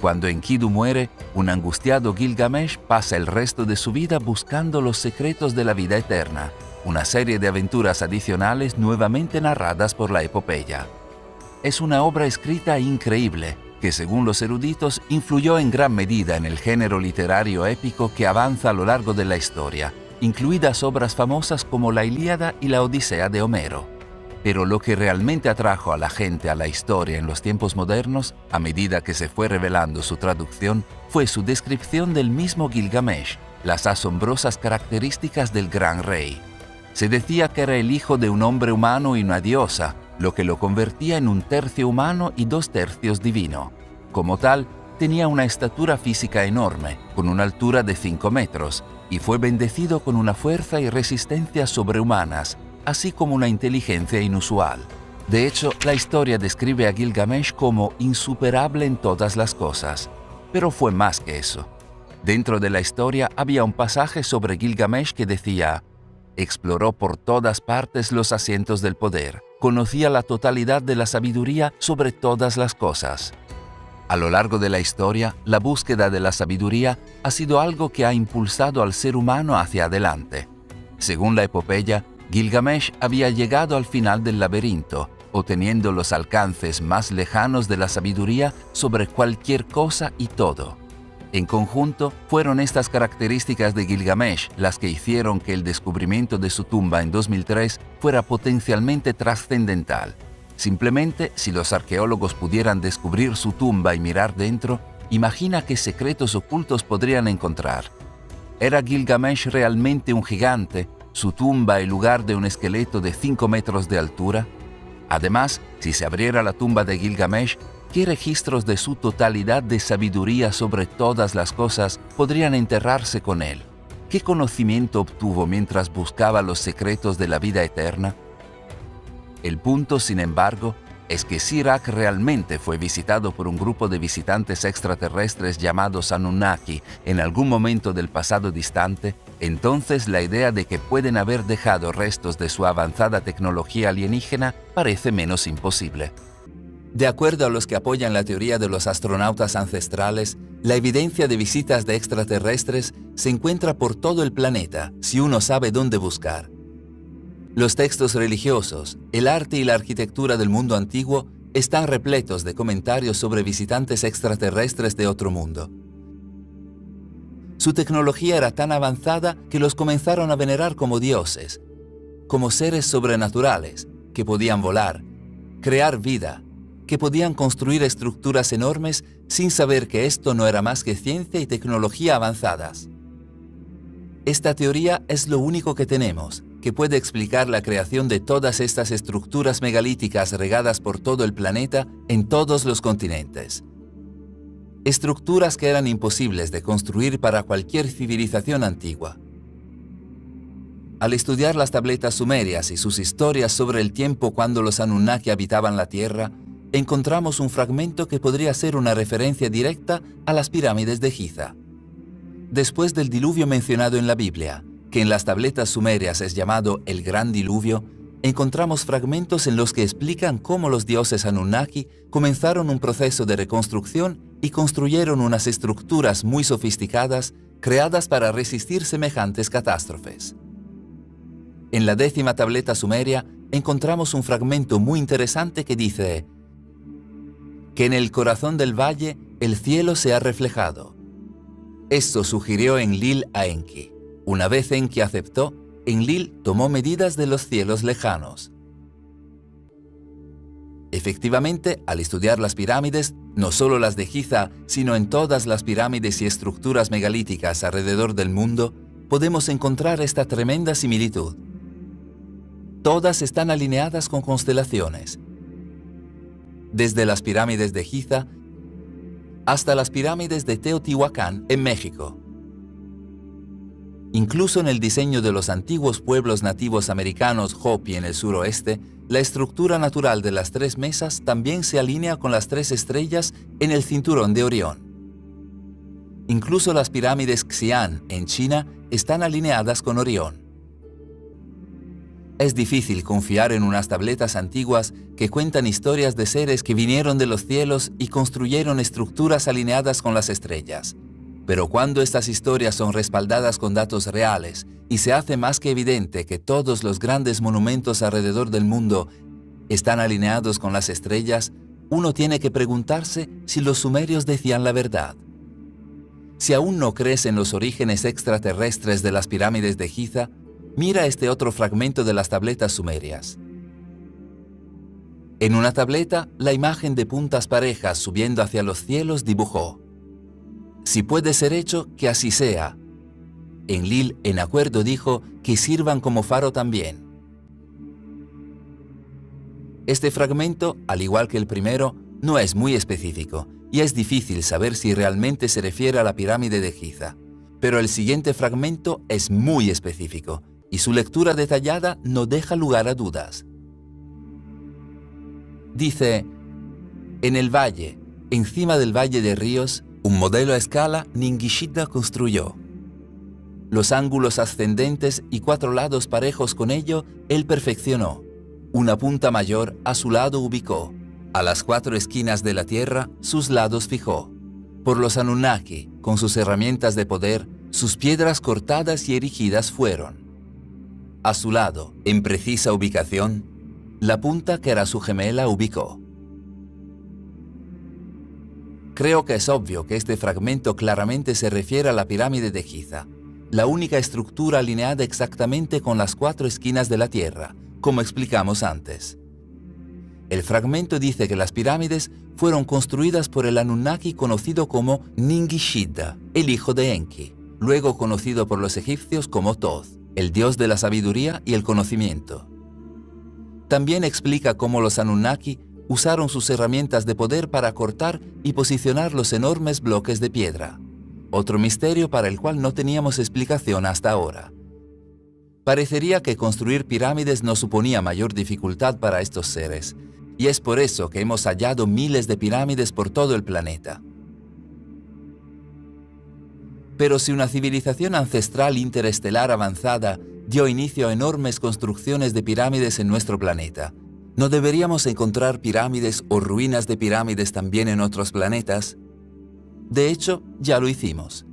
Cuando Enkidu muere, un angustiado Gilgamesh pasa el resto de su vida buscando los secretos de la vida eterna, una serie de aventuras adicionales nuevamente narradas por la epopeya. Es una obra escrita increíble, que según los eruditos influyó en gran medida en el género literario épico que avanza a lo largo de la historia, incluidas obras famosas como la Ilíada y la Odisea de Homero. Pero lo que realmente atrajo a la gente a la historia en los tiempos modernos, a medida que se fue revelando su traducción, fue su descripción del mismo Gilgamesh, las asombrosas características del gran rey. Se decía que era el hijo de un hombre humano y una diosa, lo que lo convertía en un tercio humano y 2/3 divino. Como tal, tenía una estatura física enorme, con una altura de 5 metros, y fue bendecido con una fuerza y resistencia sobrehumanas, así como una inteligencia inusual. De hecho, la historia describe a Gilgamesh como insuperable en todas las cosas, pero fue más que eso. Dentro de la historia había un pasaje sobre Gilgamesh que decía: exploró por todas partes los asientos del poder, conocía la totalidad de la sabiduría sobre todas las cosas. A lo largo de la historia, la búsqueda de la sabiduría ha sido algo que ha impulsado al ser humano hacia adelante. Según la epopeya, Gilgamesh había llegado al final del laberinto, obteniendo los alcances más lejanos de la sabiduría sobre cualquier cosa y todo. En conjunto, fueron estas características de Gilgamesh las que hicieron que el descubrimiento de su tumba en 2003 fuera potencialmente trascendental. Simplemente, si los arqueólogos pudieran descubrir su tumba y mirar dentro, imagina qué secretos ocultos podrían encontrar. ¿Era Gilgamesh realmente un gigante, su tumba el lugar de un esqueleto de 5 metros de altura? Además, si se abriera la tumba de Gilgamesh, ¿qué registros de su totalidad de sabiduría sobre todas las cosas podrían enterrarse con él? ¿Qué conocimiento obtuvo mientras buscaba los secretos de la vida eterna? El punto, sin embargo, es que Sirach realmente fue visitado por un grupo de visitantes extraterrestres llamados Anunnaki en algún momento del pasado distante, entonces la idea de que pueden haber dejado restos de su avanzada tecnología alienígena parece menos imposible. De acuerdo a los que apoyan la teoría de los astronautas ancestrales, la evidencia de visitas de extraterrestres se encuentra por todo el planeta si uno sabe dónde buscar. Los textos religiosos, el arte y la arquitectura del mundo antiguo están repletos de comentarios sobre visitantes extraterrestres de otro mundo. Su tecnología era tan avanzada que los comenzaron a venerar como dioses, como seres sobrenaturales, que podían volar, crear vida, que podían construir estructuras enormes sin saber que esto no era más que ciencia y tecnología avanzadas. Esta teoría es lo único que tenemos, que puede explicar la creación de todas estas estructuras megalíticas regadas por todo el planeta en todos los continentes. Estructuras que eran imposibles de construir para cualquier civilización antigua. Al estudiar las tabletas sumerias y sus historias sobre el tiempo cuando los Anunnaki habitaban la Tierra, encontramos un fragmento que podría ser una referencia directa a las pirámides de Giza. Después del diluvio mencionado en la Biblia, que en las tabletas sumerias es llamado el Gran Diluvio, encontramos fragmentos en los que explican cómo los dioses Anunnaki comenzaron un proceso de reconstrucción y construyeron unas estructuras muy sofisticadas creadas para resistir semejantes catástrofes. En la 10ª tableta sumeria encontramos un fragmento muy interesante que dice que en el corazón del valle el cielo se ha reflejado. Esto sugirió Enlil a Enki. Una vez Enki aceptó, Enlil tomó medidas de los cielos lejanos. Efectivamente, al estudiar las pirámides, no solo las de Giza, sino en todas las pirámides y estructuras megalíticas alrededor del mundo, podemos encontrar esta tremenda similitud. Todas están alineadas con constelaciones. Desde las pirámides de Giza hasta las pirámides de Teotihuacán en México. Incluso en el diseño de los antiguos pueblos nativos americanos Hopi en el suroeste, la estructura natural de las 3 mesas también se alinea con las 3 estrellas en el cinturón de Orión. Incluso las pirámides Xi'an en China están alineadas con Orión. Es difícil confiar en unas tabletas antiguas que cuentan historias de seres que vinieron de los cielos y construyeron estructuras alineadas con las estrellas. Pero cuando estas historias son respaldadas con datos reales y se hace más que evidente que todos los grandes monumentos alrededor del mundo están alineados con las estrellas, uno tiene que preguntarse si los sumerios decían la verdad. Si aún no crees en los orígenes extraterrestres de las pirámides de Giza, mira este otro fragmento de las tabletas sumerias. En una tableta, la imagen de puntas parejas subiendo hacia los cielos dibujó: si puede ser hecho, que así sea. Enlil, en acuerdo, dijo que sirvan como faro también. Este fragmento, al igual que el primero, no es muy específico y es difícil saber si realmente se refiere a la pirámide de Giza. Pero el siguiente fragmento es muy específico y su lectura detallada no deja lugar a dudas. Dice: en el valle, encima del valle de ríos, un modelo a escala Ningishita construyó. Los ángulos ascendentes y 4 lados parejos con ello, él perfeccionó. Una punta mayor a su lado ubicó. A las 4 esquinas de la tierra, sus lados fijó. Por los Anunnaki, con sus herramientas de poder, sus piedras cortadas y erigidas fueron. A su lado, en precisa ubicación, la punta que era su gemela ubicó. Creo que es obvio que este fragmento claramente se refiere a la pirámide de Giza, la única estructura alineada exactamente con las 4 esquinas de la Tierra, como explicamos antes. El fragmento dice que las pirámides fueron construidas por el Anunnaki conocido como Ningishita, el hijo de Enki, luego conocido por los egipcios como Thoth, el dios de la sabiduría y el conocimiento. También explica cómo los Anunnaki usaron sus herramientas de poder para cortar y posicionar los enormes bloques de piedra. Otro misterio para el cual no teníamos explicación hasta ahora. Parecería que construir pirámides no suponía mayor dificultad para estos seres, y es por eso que hemos hallado miles de pirámides por todo el planeta. Pero si una civilización ancestral interestelar avanzada dio inicio a enormes construcciones de pirámides en nuestro planeta, ¿no deberíamos encontrar pirámides o ruinas de pirámides también en otros planetas? De hecho, ya lo hicimos.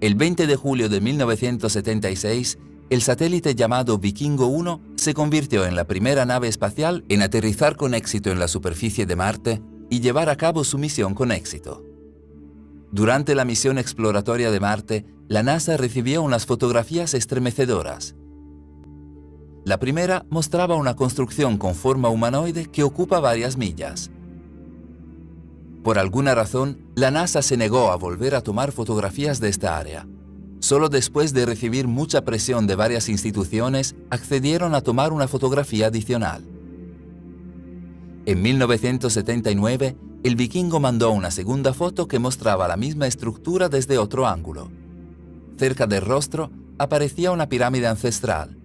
El 20 de julio de 1976, el satélite llamado Vikingo 1 se convirtió en la primera nave espacial en aterrizar con éxito en la superficie de Marte y llevar a cabo su misión con éxito. Durante la misión exploratoria de Marte, la NASA recibió unas fotografías estremecedoras. La primera mostraba una construcción con forma humanoide que ocupa varias millas. Por alguna razón, la NASA se negó a volver a tomar fotografías de esta área. Solo después de recibir mucha presión de varias instituciones, accedieron a tomar una fotografía adicional. En 1979, el Vikingo mandó una segunda foto que mostraba la misma estructura desde otro ángulo. Cerca del rostro aparecía una pirámide ancestral.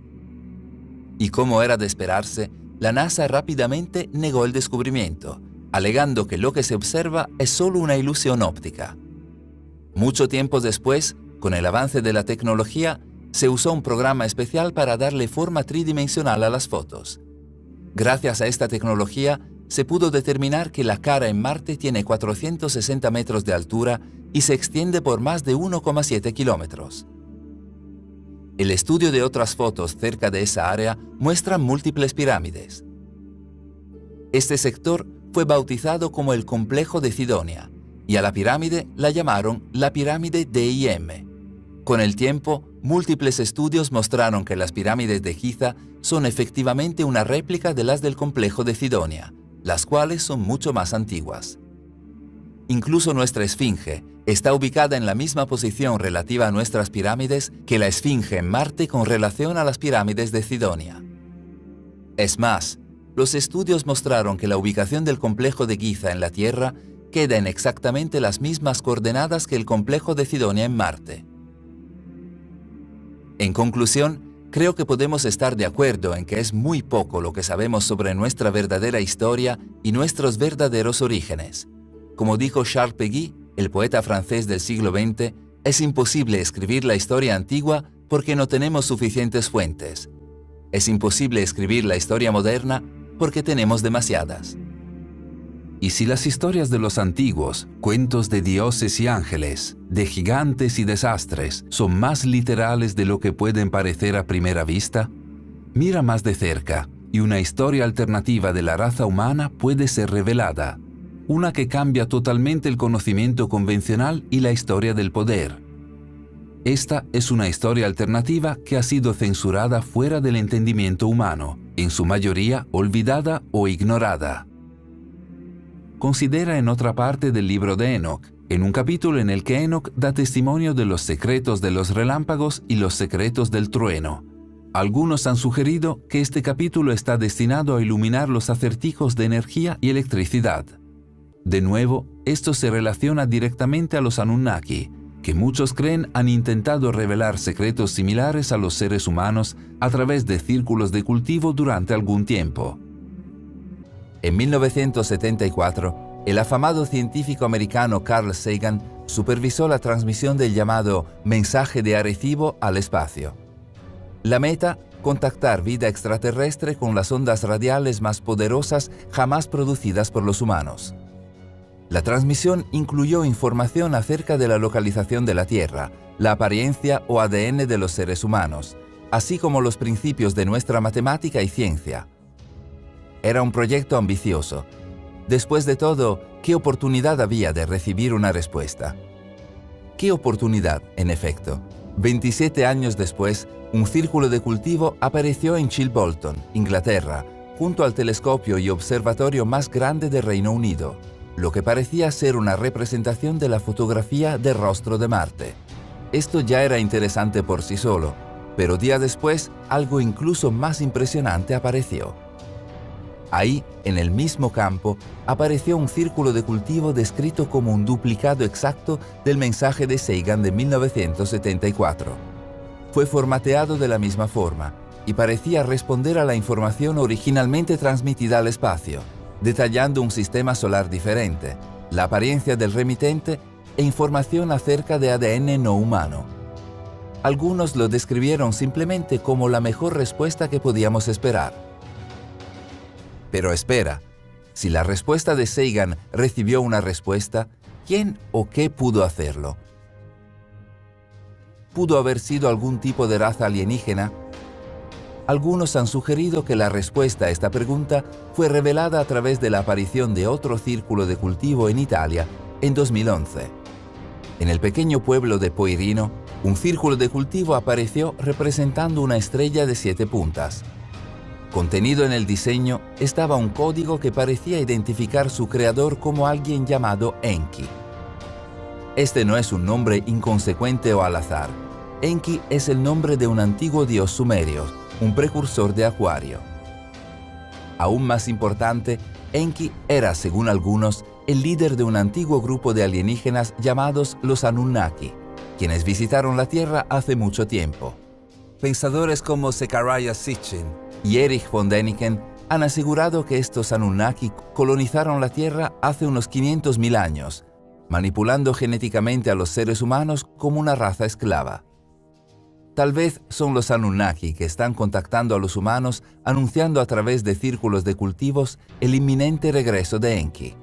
Y como era de esperarse, la NASA rápidamente negó el descubrimiento, alegando que lo que se observa es solo una ilusión óptica. Mucho tiempo después, con el avance de la tecnología, se usó un programa especial para darle forma tridimensional a las fotos. Gracias a esta tecnología, se pudo determinar que la cara en Marte tiene 460 metros de altura y se extiende por más de 1,7 kilómetros. El estudio de otras fotos cerca de esa área muestra múltiples pirámides. Este sector fue bautizado como el Complejo de Cidonia, y a la pirámide la llamaron la pirámide de IM. Con el tiempo, múltiples estudios mostraron que las pirámides de Giza son efectivamente una réplica de las del Complejo de Cidonia, las cuales son mucho más antiguas. Incluso nuestra esfinge está ubicada en la misma posición relativa a nuestras pirámides que la esfinge en Marte con relación a las pirámides de Cidonia. Es más, los estudios mostraron que la ubicación del complejo de Giza en la Tierra queda en exactamente las mismas coordenadas que el complejo de Cidonia en Marte. En conclusión, creo que podemos estar de acuerdo en que es muy poco lo que sabemos sobre nuestra verdadera historia y nuestros verdaderos orígenes. Como dijo Charles Péguy, el poeta francés del siglo XX, es imposible escribir la historia antigua porque no tenemos suficientes fuentes. Es imposible escribir la historia moderna porque tenemos demasiadas. Y si las historias de los antiguos, cuentos de dioses y ángeles, de gigantes y desastres, son más literales de lo que pueden parecer a primera vista, mira más de cerca y una historia alternativa de la raza humana puede ser revelada, una que cambia totalmente el conocimiento convencional y la historia del poder. Esta es una historia alternativa que ha sido censurada fuera del entendimiento humano, en su mayoría olvidada o ignorada. Considera en otra parte del libro de Enoch, en un capítulo en el que Enoch da testimonio de los secretos de los relámpagos y los secretos del trueno. Algunos han sugerido que este capítulo está destinado a iluminar los acertijos de energía y electricidad. De nuevo, esto se relaciona directamente a los Anunnaki, que muchos creen han intentado revelar secretos similares a los seres humanos a través de círculos de cultivo durante algún tiempo. En 1974, el afamado científico americano Carl Sagan supervisó la transmisión del llamado mensaje de Arecibo al espacio. La meta, contactar vida extraterrestre con las ondas radiales más poderosas jamás producidas por los humanos. La transmisión incluyó información acerca de la localización de la Tierra, la apariencia o ADN de los seres humanos, así como los principios de nuestra matemática y ciencia. Era un proyecto ambicioso. Después de todo, ¿qué oportunidad había de recibir una respuesta? ¿Qué oportunidad, en efecto? 27 años después, un círculo de cultivo apareció en Chilbolton, Inglaterra, junto al telescopio y observatorio más grande del Reino Unido, lo que parecía ser una representación de la fotografía de rostro de Marte. Esto ya era interesante por sí solo, pero días después, algo incluso más impresionante apareció. Ahí, en el mismo campo, apareció un círculo de cultivo descrito como un duplicado exacto del mensaje de Sagan de 1974. Fue formateado de la misma forma, y parecía responder a la información originalmente transmitida al espacio, detallando un sistema solar diferente, la apariencia del remitente e información acerca de ADN no humano. Algunos lo describieron simplemente como la mejor respuesta que podíamos esperar. Pero espera, si la respuesta de Sagan recibió una respuesta, ¿quién o qué pudo hacerlo? ¿Pudo haber sido algún tipo de raza alienígena? Algunos han sugerido que la respuesta a esta pregunta fue revelada a través de la aparición de otro círculo de cultivo en Italia en 2011. En el pequeño pueblo de Poirino, un círculo de cultivo apareció representando una estrella de 7 puntas. Contenido en el diseño estaba un código que parecía identificar su creador como alguien llamado Enki. Este no es un nombre inconsecuente o al azar. Enki es el nombre de un antiguo dios sumerio, un precursor de Acuario. Aún más importante, Enki era, según algunos, el líder de un antiguo grupo de alienígenas llamados los Anunnaki, quienes visitaron la Tierra hace mucho tiempo. Pensadores como Zecharia Sitchin y Erich von Däniken han asegurado que estos Anunnaki colonizaron la Tierra hace unos 500.000 años, manipulando genéticamente a los seres humanos como una raza esclava. Tal vez son los Anunnaki que están contactando a los humanos anunciando a través de círculos de cultivos el inminente regreso de Enki.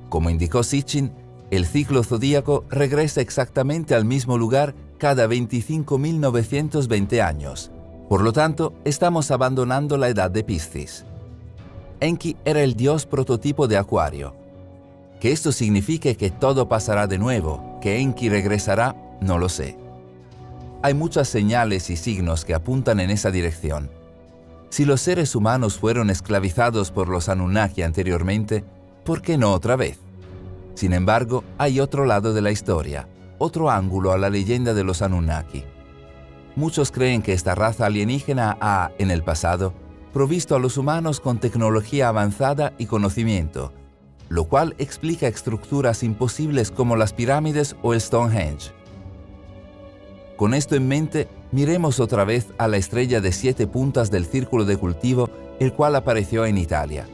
Como indicó Sitchin, el ciclo zodíaco regresa exactamente al mismo lugar cada 25.920 años. Por lo tanto, estamos abandonando la edad de Piscis. Enki era el dios prototipo de Acuario. Que esto signifique que todo pasará de nuevo, que Enki regresará, no lo sé. Hay muchas señales y signos que apuntan en esa dirección. Si los seres humanos fueron esclavizados por los Anunnaki anteriormente, ¿por qué no otra vez? Sin embargo, hay otro lado de la historia, otro ángulo a la leyenda de los Anunnaki. Muchos creen que esta raza alienígena ha, en el pasado, provisto a los humanos con tecnología avanzada y conocimiento, lo cual explica estructuras imposibles como las pirámides o el Stonehenge. Con esto en mente, miremos otra vez a la estrella de 7 puntas del círculo de cultivo, el cual apareció en Italia.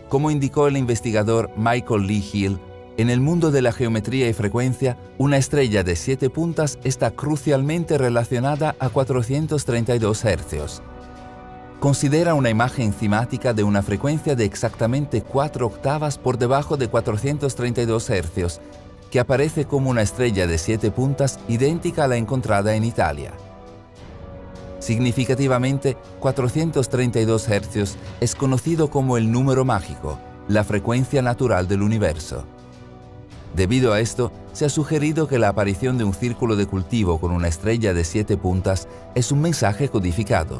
Como indicó el investigador Michael Lee Hill, en el mundo de la geometría y frecuencia, una estrella de 7 puntas está crucialmente relacionada a 432 Hz. Considera una imagen cimática de una frecuencia de exactamente 4 octavas por debajo de 432 Hz, que aparece como una estrella de 7 puntas idéntica a la encontrada en Italia. Significativamente, 432 Hz es conocido como el número mágico, la frecuencia natural del universo. Debido a esto, se ha sugerido que la aparición de un círculo de cultivo con una estrella de 7 puntas es un mensaje codificado.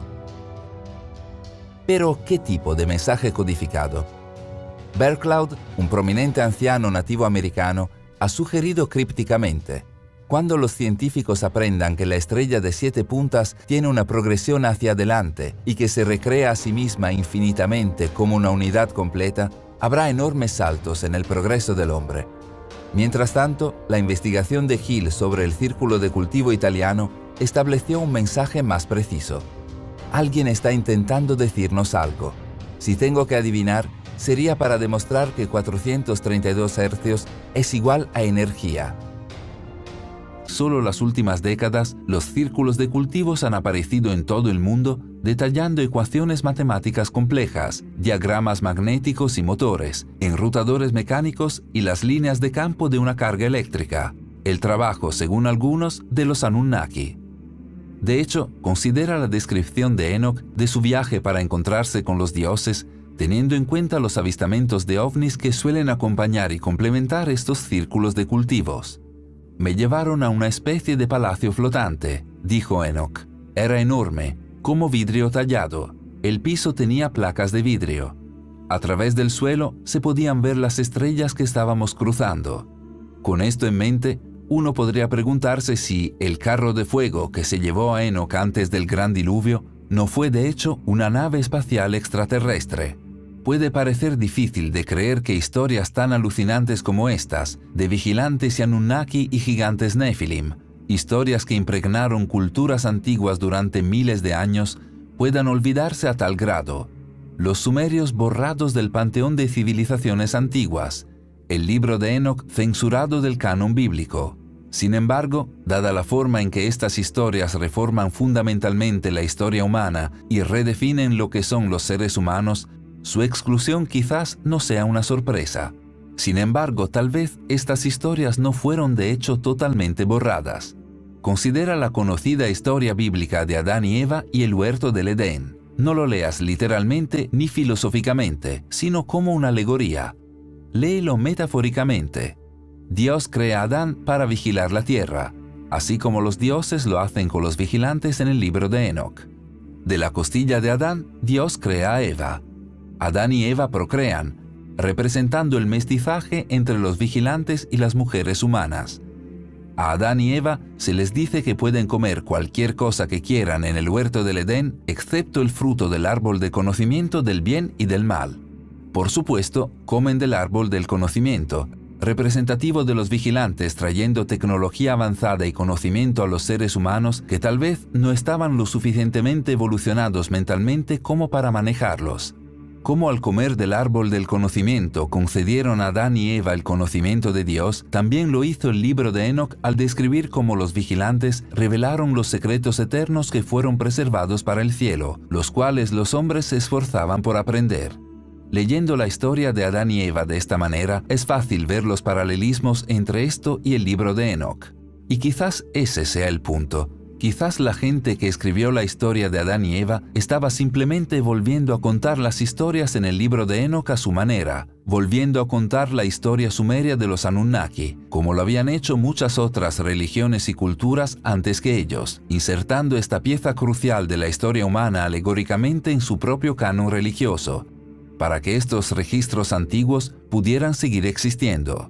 Pero, ¿qué tipo de mensaje codificado? Bercloud, un prominente anciano nativo americano, ha sugerido crípticamente: cuando los científicos aprendan que la estrella de 7 puntas tiene una progresión hacia adelante y que se recrea a sí misma infinitamente como una unidad completa, habrá enormes saltos en el progreso del hombre. Mientras tanto, la investigación de Hill sobre el círculo de cultivo italiano estableció un mensaje más preciso. Alguien está intentando decirnos algo. Si tengo que adivinar, sería para demostrar que 432 Hz es igual a energía. Solo las últimas décadas, los círculos de cultivos han aparecido en todo el mundo, detallando ecuaciones matemáticas complejas, diagramas magnéticos y motores, enrutadores mecánicos y las líneas de campo de una carga eléctrica, el trabajo, según algunos, de los Anunnaki. De hecho, considera la descripción de Enoch de su viaje para encontrarse con los dioses, teniendo en cuenta los avistamientos de ovnis que suelen acompañar y complementar estos círculos de cultivos. «Me llevaron a una especie de palacio flotante», dijo Enoch. «Era enorme, como vidrio tallado. El piso tenía placas de vidrio. A través del suelo se podían ver las estrellas que estábamos cruzando». Con esto en mente, uno podría preguntarse si el carro de fuego que se llevó a Enoch antes del gran diluvio no fue de hecho una nave espacial extraterrestre. Puede parecer difícil de creer que historias tan alucinantes como estas, de vigilantes y Anunnaki y gigantes Nephilim, historias que impregnaron culturas antiguas durante miles de años, puedan olvidarse a tal grado. Los sumerios borrados del panteón de civilizaciones antiguas, el libro de Enoc censurado del canon bíblico. Sin embargo, dada la forma en que estas historias reforman fundamentalmente la historia humana y redefinen lo que son los seres humanos, su exclusión quizás no sea una sorpresa. Sin embargo, tal vez estas historias no fueron de hecho totalmente borradas. Considera la conocida historia bíblica de Adán y Eva y el huerto del Edén. No lo leas literalmente ni filosóficamente, sino como una alegoría. Léelo metafóricamente. Dios crea a Adán para vigilar la tierra, así como los dioses lo hacen con los vigilantes en el libro de Enoc. De la costilla de Adán, Dios crea a Eva. Adán y Eva procrean, representando el mestizaje entre los vigilantes y las mujeres humanas. A Adán y Eva se les dice que pueden comer cualquier cosa que quieran en el huerto del Edén, excepto el fruto del árbol de conocimiento del bien y del mal. Por supuesto, comen del árbol del conocimiento, representativo de los vigilantes trayendo tecnología avanzada y conocimiento a los seres humanos que tal vez no estaban lo suficientemente evolucionados mentalmente como para manejarlos. Como al comer del árbol del conocimiento concedieron a Adán y Eva el conocimiento de Dios, también lo hizo el libro de Enoc al describir cómo los vigilantes revelaron los secretos eternos que fueron preservados para el cielo, los cuales los hombres se esforzaban por aprender. Leyendo la historia de Adán y Eva de esta manera, es fácil ver los paralelismos entre esto y el libro de Enoc. Y quizás ese sea el punto. Quizás la gente que escribió la historia de Adán y Eva estaba simplemente volviendo a contar las historias en el libro de Enoc a su manera, volviendo a contar la historia sumeria de los Anunnaki, como lo habían hecho muchas otras religiones y culturas antes que ellos, insertando esta pieza crucial de la historia humana alegóricamente en su propio canon religioso, para que estos registros antiguos pudieran seguir existiendo.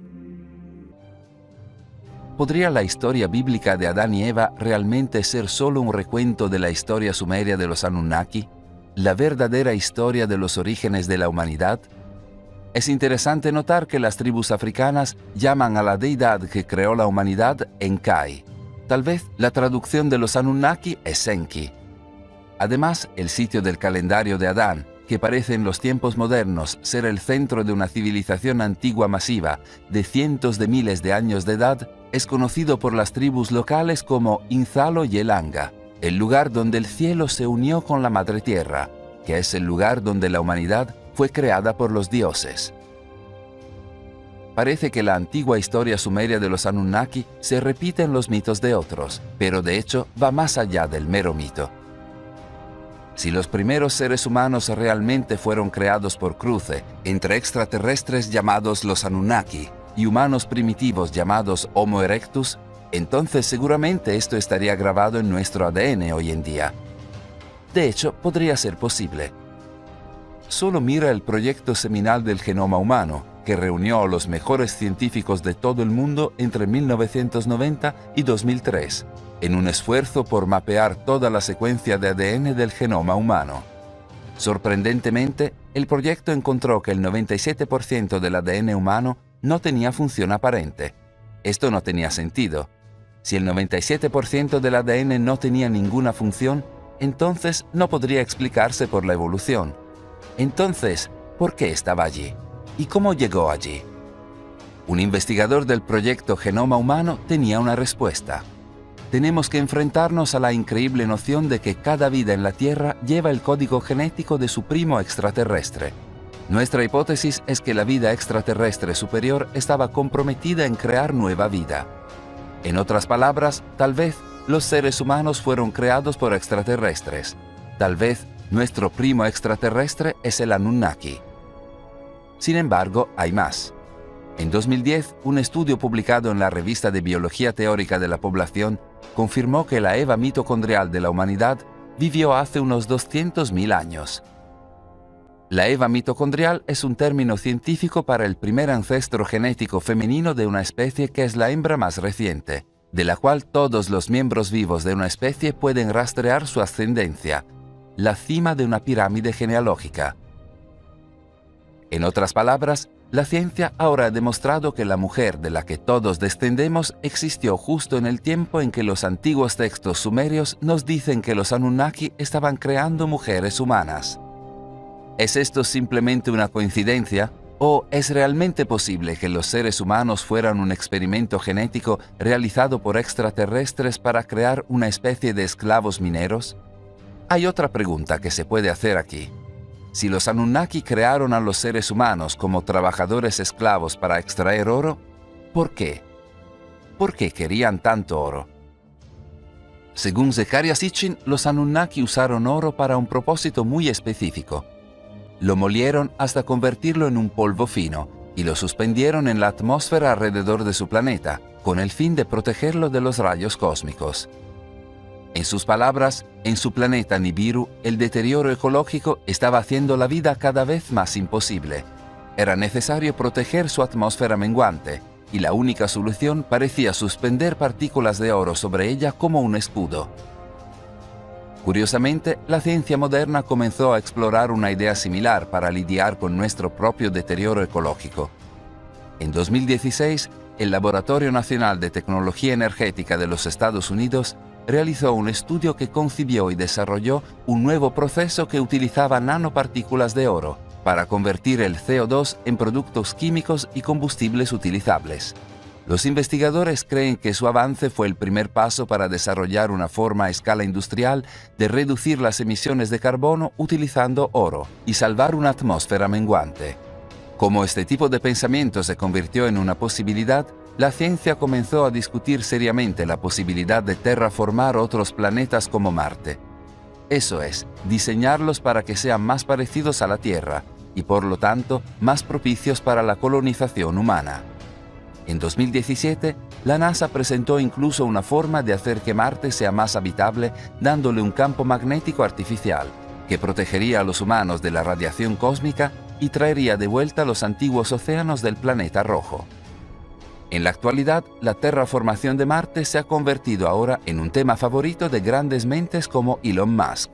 ¿Podría la historia bíblica de Adán y Eva realmente ser solo un recuento de la historia sumeria de los Anunnaki? ¿La verdadera historia de los orígenes de la humanidad? Es interesante notar que las tribus africanas llaman a la deidad que creó la humanidad Enkai. Tal vez la traducción de los Anunnaki es Enki. Además, el sitio del calendario de Adán, que parece en los tiempos modernos ser el centro de una civilización antigua masiva de cientos de miles de años de edad, es conocido por las tribus locales como Inzalo y Elanga, el lugar donde el cielo se unió con la madre tierra, que es el lugar donde la humanidad fue creada por los dioses. Parece que la antigua historia sumeria de los Anunnaki se repite en los mitos de otros, pero de hecho va más allá del mero mito. Si los primeros seres humanos realmente fueron creados por cruce entre extraterrestres llamados los Anunnaki y humanos primitivos llamados Homo erectus, entonces seguramente esto estaría grabado en nuestro ADN hoy en día. De hecho, podría ser posible. Solo mira el proyecto seminal del genoma humano, que reunió a los mejores científicos de todo el mundo entre 1990 y 2003, en un esfuerzo por mapear toda la secuencia de ADN del genoma humano. Sorprendentemente, el proyecto encontró que el 97% del ADN humano no tenía función aparente. Esto no tenía sentido. Si el 97% del ADN no tenía ninguna función, entonces no podría explicarse por la evolución. Entonces, ¿por qué estaba allí? ¿Y cómo llegó allí? Un investigador del proyecto Genoma Humano tenía una respuesta. Tenemos que enfrentarnos a la increíble noción de que cada vida en la Tierra lleva el código genético de su primo extraterrestre. Nuestra hipótesis es que la vida extraterrestre superior estaba comprometida en crear nueva vida. En otras palabras, tal vez los seres humanos fueron creados por extraterrestres. Tal vez nuestro primo extraterrestre es el Anunnaki. Sin embargo, hay más. En 2010, un estudio publicado en la revista de Biología Teórica de la Población confirmó que la Eva mitocondrial de la humanidad vivió hace unos 200.000 años. La Eva mitocondrial es un término científico para el primer ancestro genético femenino de una especie que es la hembra más reciente, de la cual todos los miembros vivos de una especie pueden rastrear su ascendencia, la cima de una pirámide genealógica. En otras palabras, La ciencia ahora ha demostrado que la mujer de la que todos descendemos existió justo en el tiempo en que los antiguos textos sumerios nos dicen que los Anunnaki estaban creando mujeres humanas. ¿Es esto simplemente una coincidencia? ¿O es realmente posible que los seres humanos fueran un experimento genético realizado por extraterrestres para crear una especie de esclavos mineros? Hay otra pregunta que se puede hacer aquí. Si los Anunnaki crearon a los seres humanos como trabajadores esclavos para extraer oro, ¿por qué? ¿Por qué querían tanto oro? Según Zecharia Sitchin, los Anunnaki usaron oro para un propósito muy específico. Lo molieron hasta convertirlo en un polvo fino y lo suspendieron en la atmósfera alrededor de su planeta, con el fin de protegerlo de los rayos cósmicos. En sus palabras, en su planeta Nibiru, el deterioro ecológico estaba haciendo la vida cada vez más imposible. Era necesario proteger su atmósfera menguante, y la única solución parecía suspender partículas de oro sobre ella como un escudo. Curiosamente, la ciencia moderna comenzó a explorar una idea similar para lidiar con nuestro propio deterioro ecológico. En 2016, el Laboratorio Nacional de Tecnología Energética de los Estados Unidos realizó un estudio que concibió y desarrolló un nuevo proceso que utilizaba nanopartículas de oro para convertir el CO2 en productos químicos y combustibles utilizables. Los investigadores creen que su avance fue el primer paso para desarrollar una forma a escala industrial de reducir las emisiones de carbono utilizando oro y salvar una atmósfera menguante. Como este tipo de pensamiento se convirtió en una posibilidad, la ciencia comenzó a discutir seriamente la posibilidad de terraformar otros planetas como Marte. Eso es, diseñarlos para que sean más parecidos a la Tierra y por lo tanto más propicios para la colonización humana. En 2017, la NASA presentó incluso una forma de hacer que Marte sea más habitable dándole un campo magnético artificial que protegería a los humanos de la radiación cósmica y traería de vuelta los antiguos océanos del planeta rojo. En la actualidad, la terraformación de Marte se ha convertido ahora en un tema favorito de grandes mentes como Elon Musk.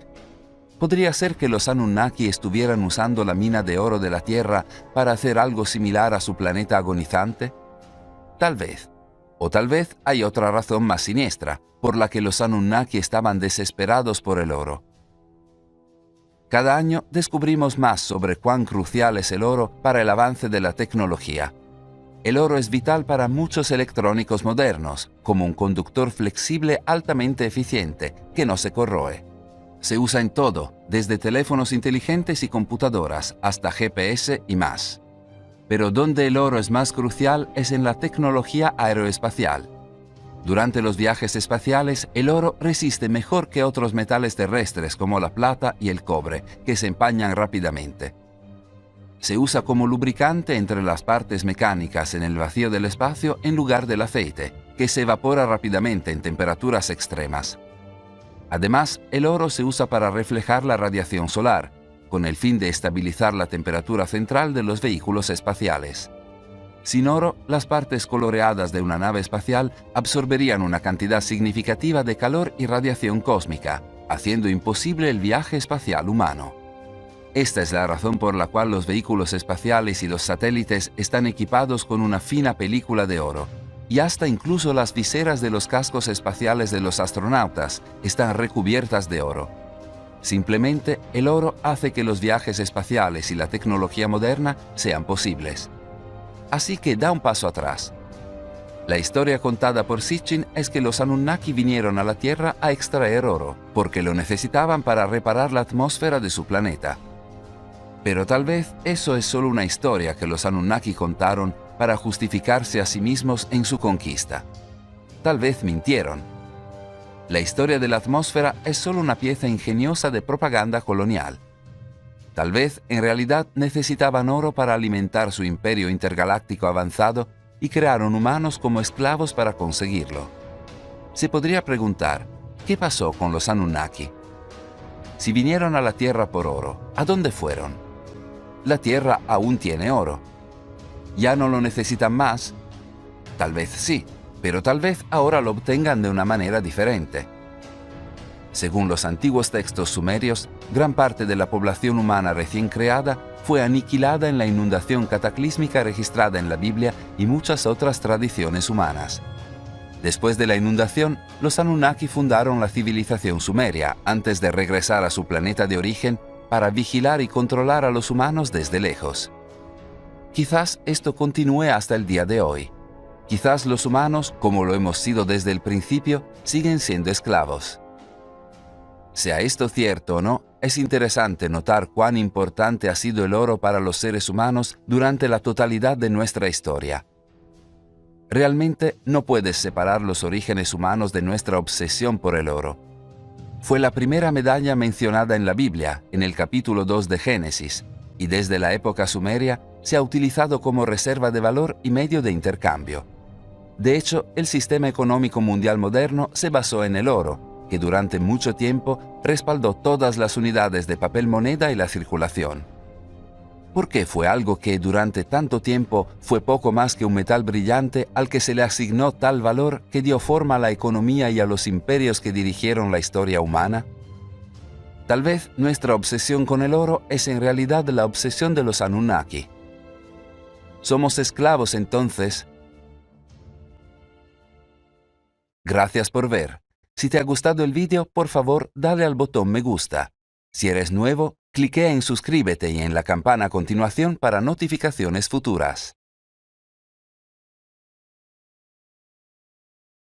¿Podría ser que los Anunnaki estuvieran usando la mina de oro de la Tierra para hacer algo similar a su planeta agonizante? Tal vez. O tal vez hay otra razón más siniestra, por la que los Anunnaki estaban desesperados por el oro. Cada año descubrimos más sobre cuán crucial es el oro para el avance de la tecnología. El oro es vital para muchos electrónicos modernos, como un conductor flexible altamente eficiente, que no se corroe. Se usa en todo, desde teléfonos inteligentes y computadoras hasta GPS y más. Pero donde el oro es más crucial es en la tecnología aeroespacial. Durante los viajes espaciales, el oro resiste mejor que otros metales terrestres como la plata y el cobre, que se empañan rápidamente. Se usa como lubricante entre las partes mecánicas en el vacío del espacio en lugar del aceite, que se evapora rápidamente en temperaturas extremas. Además, el oro se usa para reflejar la radiación solar, con el fin de estabilizar la temperatura central de los vehículos espaciales. Sin oro, las partes coloreadas de una nave espacial absorberían una cantidad significativa de calor y radiación cósmica, haciendo imposible el viaje espacial humano. Esta es la razón por la cual los vehículos espaciales y los satélites están equipados con una fina película de oro, y hasta incluso las viseras de los cascos espaciales de los astronautas están recubiertas de oro. Simplemente, el oro hace que los viajes espaciales y la tecnología moderna sean posibles. Así que da un paso atrás. La historia contada por Sitchin es que los Anunnaki vinieron a la Tierra a extraer oro, porque lo necesitaban para reparar la atmósfera de su planeta. Pero tal vez eso es solo una historia que los Anunnaki contaron para justificarse a sí mismos en su conquista. Tal vez mintieron. La historia de la atmósfera es solo una pieza ingeniosa de propaganda colonial. Tal vez en realidad necesitaban oro para alimentar su imperio intergaláctico avanzado y crearon humanos como esclavos para conseguirlo. Se podría preguntar, ¿qué pasó con los Anunnaki? Si vinieron a la Tierra por oro, ¿a dónde fueron? La Tierra aún tiene oro. ¿Ya no lo necesitan más? Tal vez sí, pero tal vez ahora lo obtengan de una manera diferente. Según los antiguos textos sumerios, gran parte de la población humana recién creada fue aniquilada en la inundación cataclísmica registrada en la Biblia y muchas otras tradiciones humanas. Después de la inundación, los Anunnaki fundaron la civilización sumeria antes de regresar a su planeta de origen para vigilar y controlar a los humanos desde lejos. Quizás esto continúe hasta el día de hoy. Quizás los humanos, como lo hemos sido desde el principio, siguen siendo esclavos. Sea esto cierto o no, es interesante notar cuán importante ha sido el oro para los seres humanos durante la totalidad de nuestra historia. Realmente no puedes separar los orígenes humanos de nuestra obsesión por el oro. Fue la primera medalla mencionada en la Biblia, en el capítulo 2 de Génesis, y desde la época sumeria se ha utilizado como reserva de valor y medio de intercambio. De hecho, el sistema económico mundial moderno se basó en el oro, que durante mucho tiempo respaldó todas las unidades de papel moneda y la circulación. ¿Por qué fue algo que durante tanto tiempo fue poco más que un metal brillante al que se le asignó tal valor que dio forma a la economía y a los imperios que dirigieron la historia humana? Tal vez nuestra obsesión con el oro es en realidad la obsesión de los Anunnaki. ¿Somos esclavos entonces? Gracias por ver. Si te ha gustado el vídeo, por favor, dale al botón me gusta. Si eres nuevo, cliquea en suscríbete y en la campana a continuación para notificaciones futuras.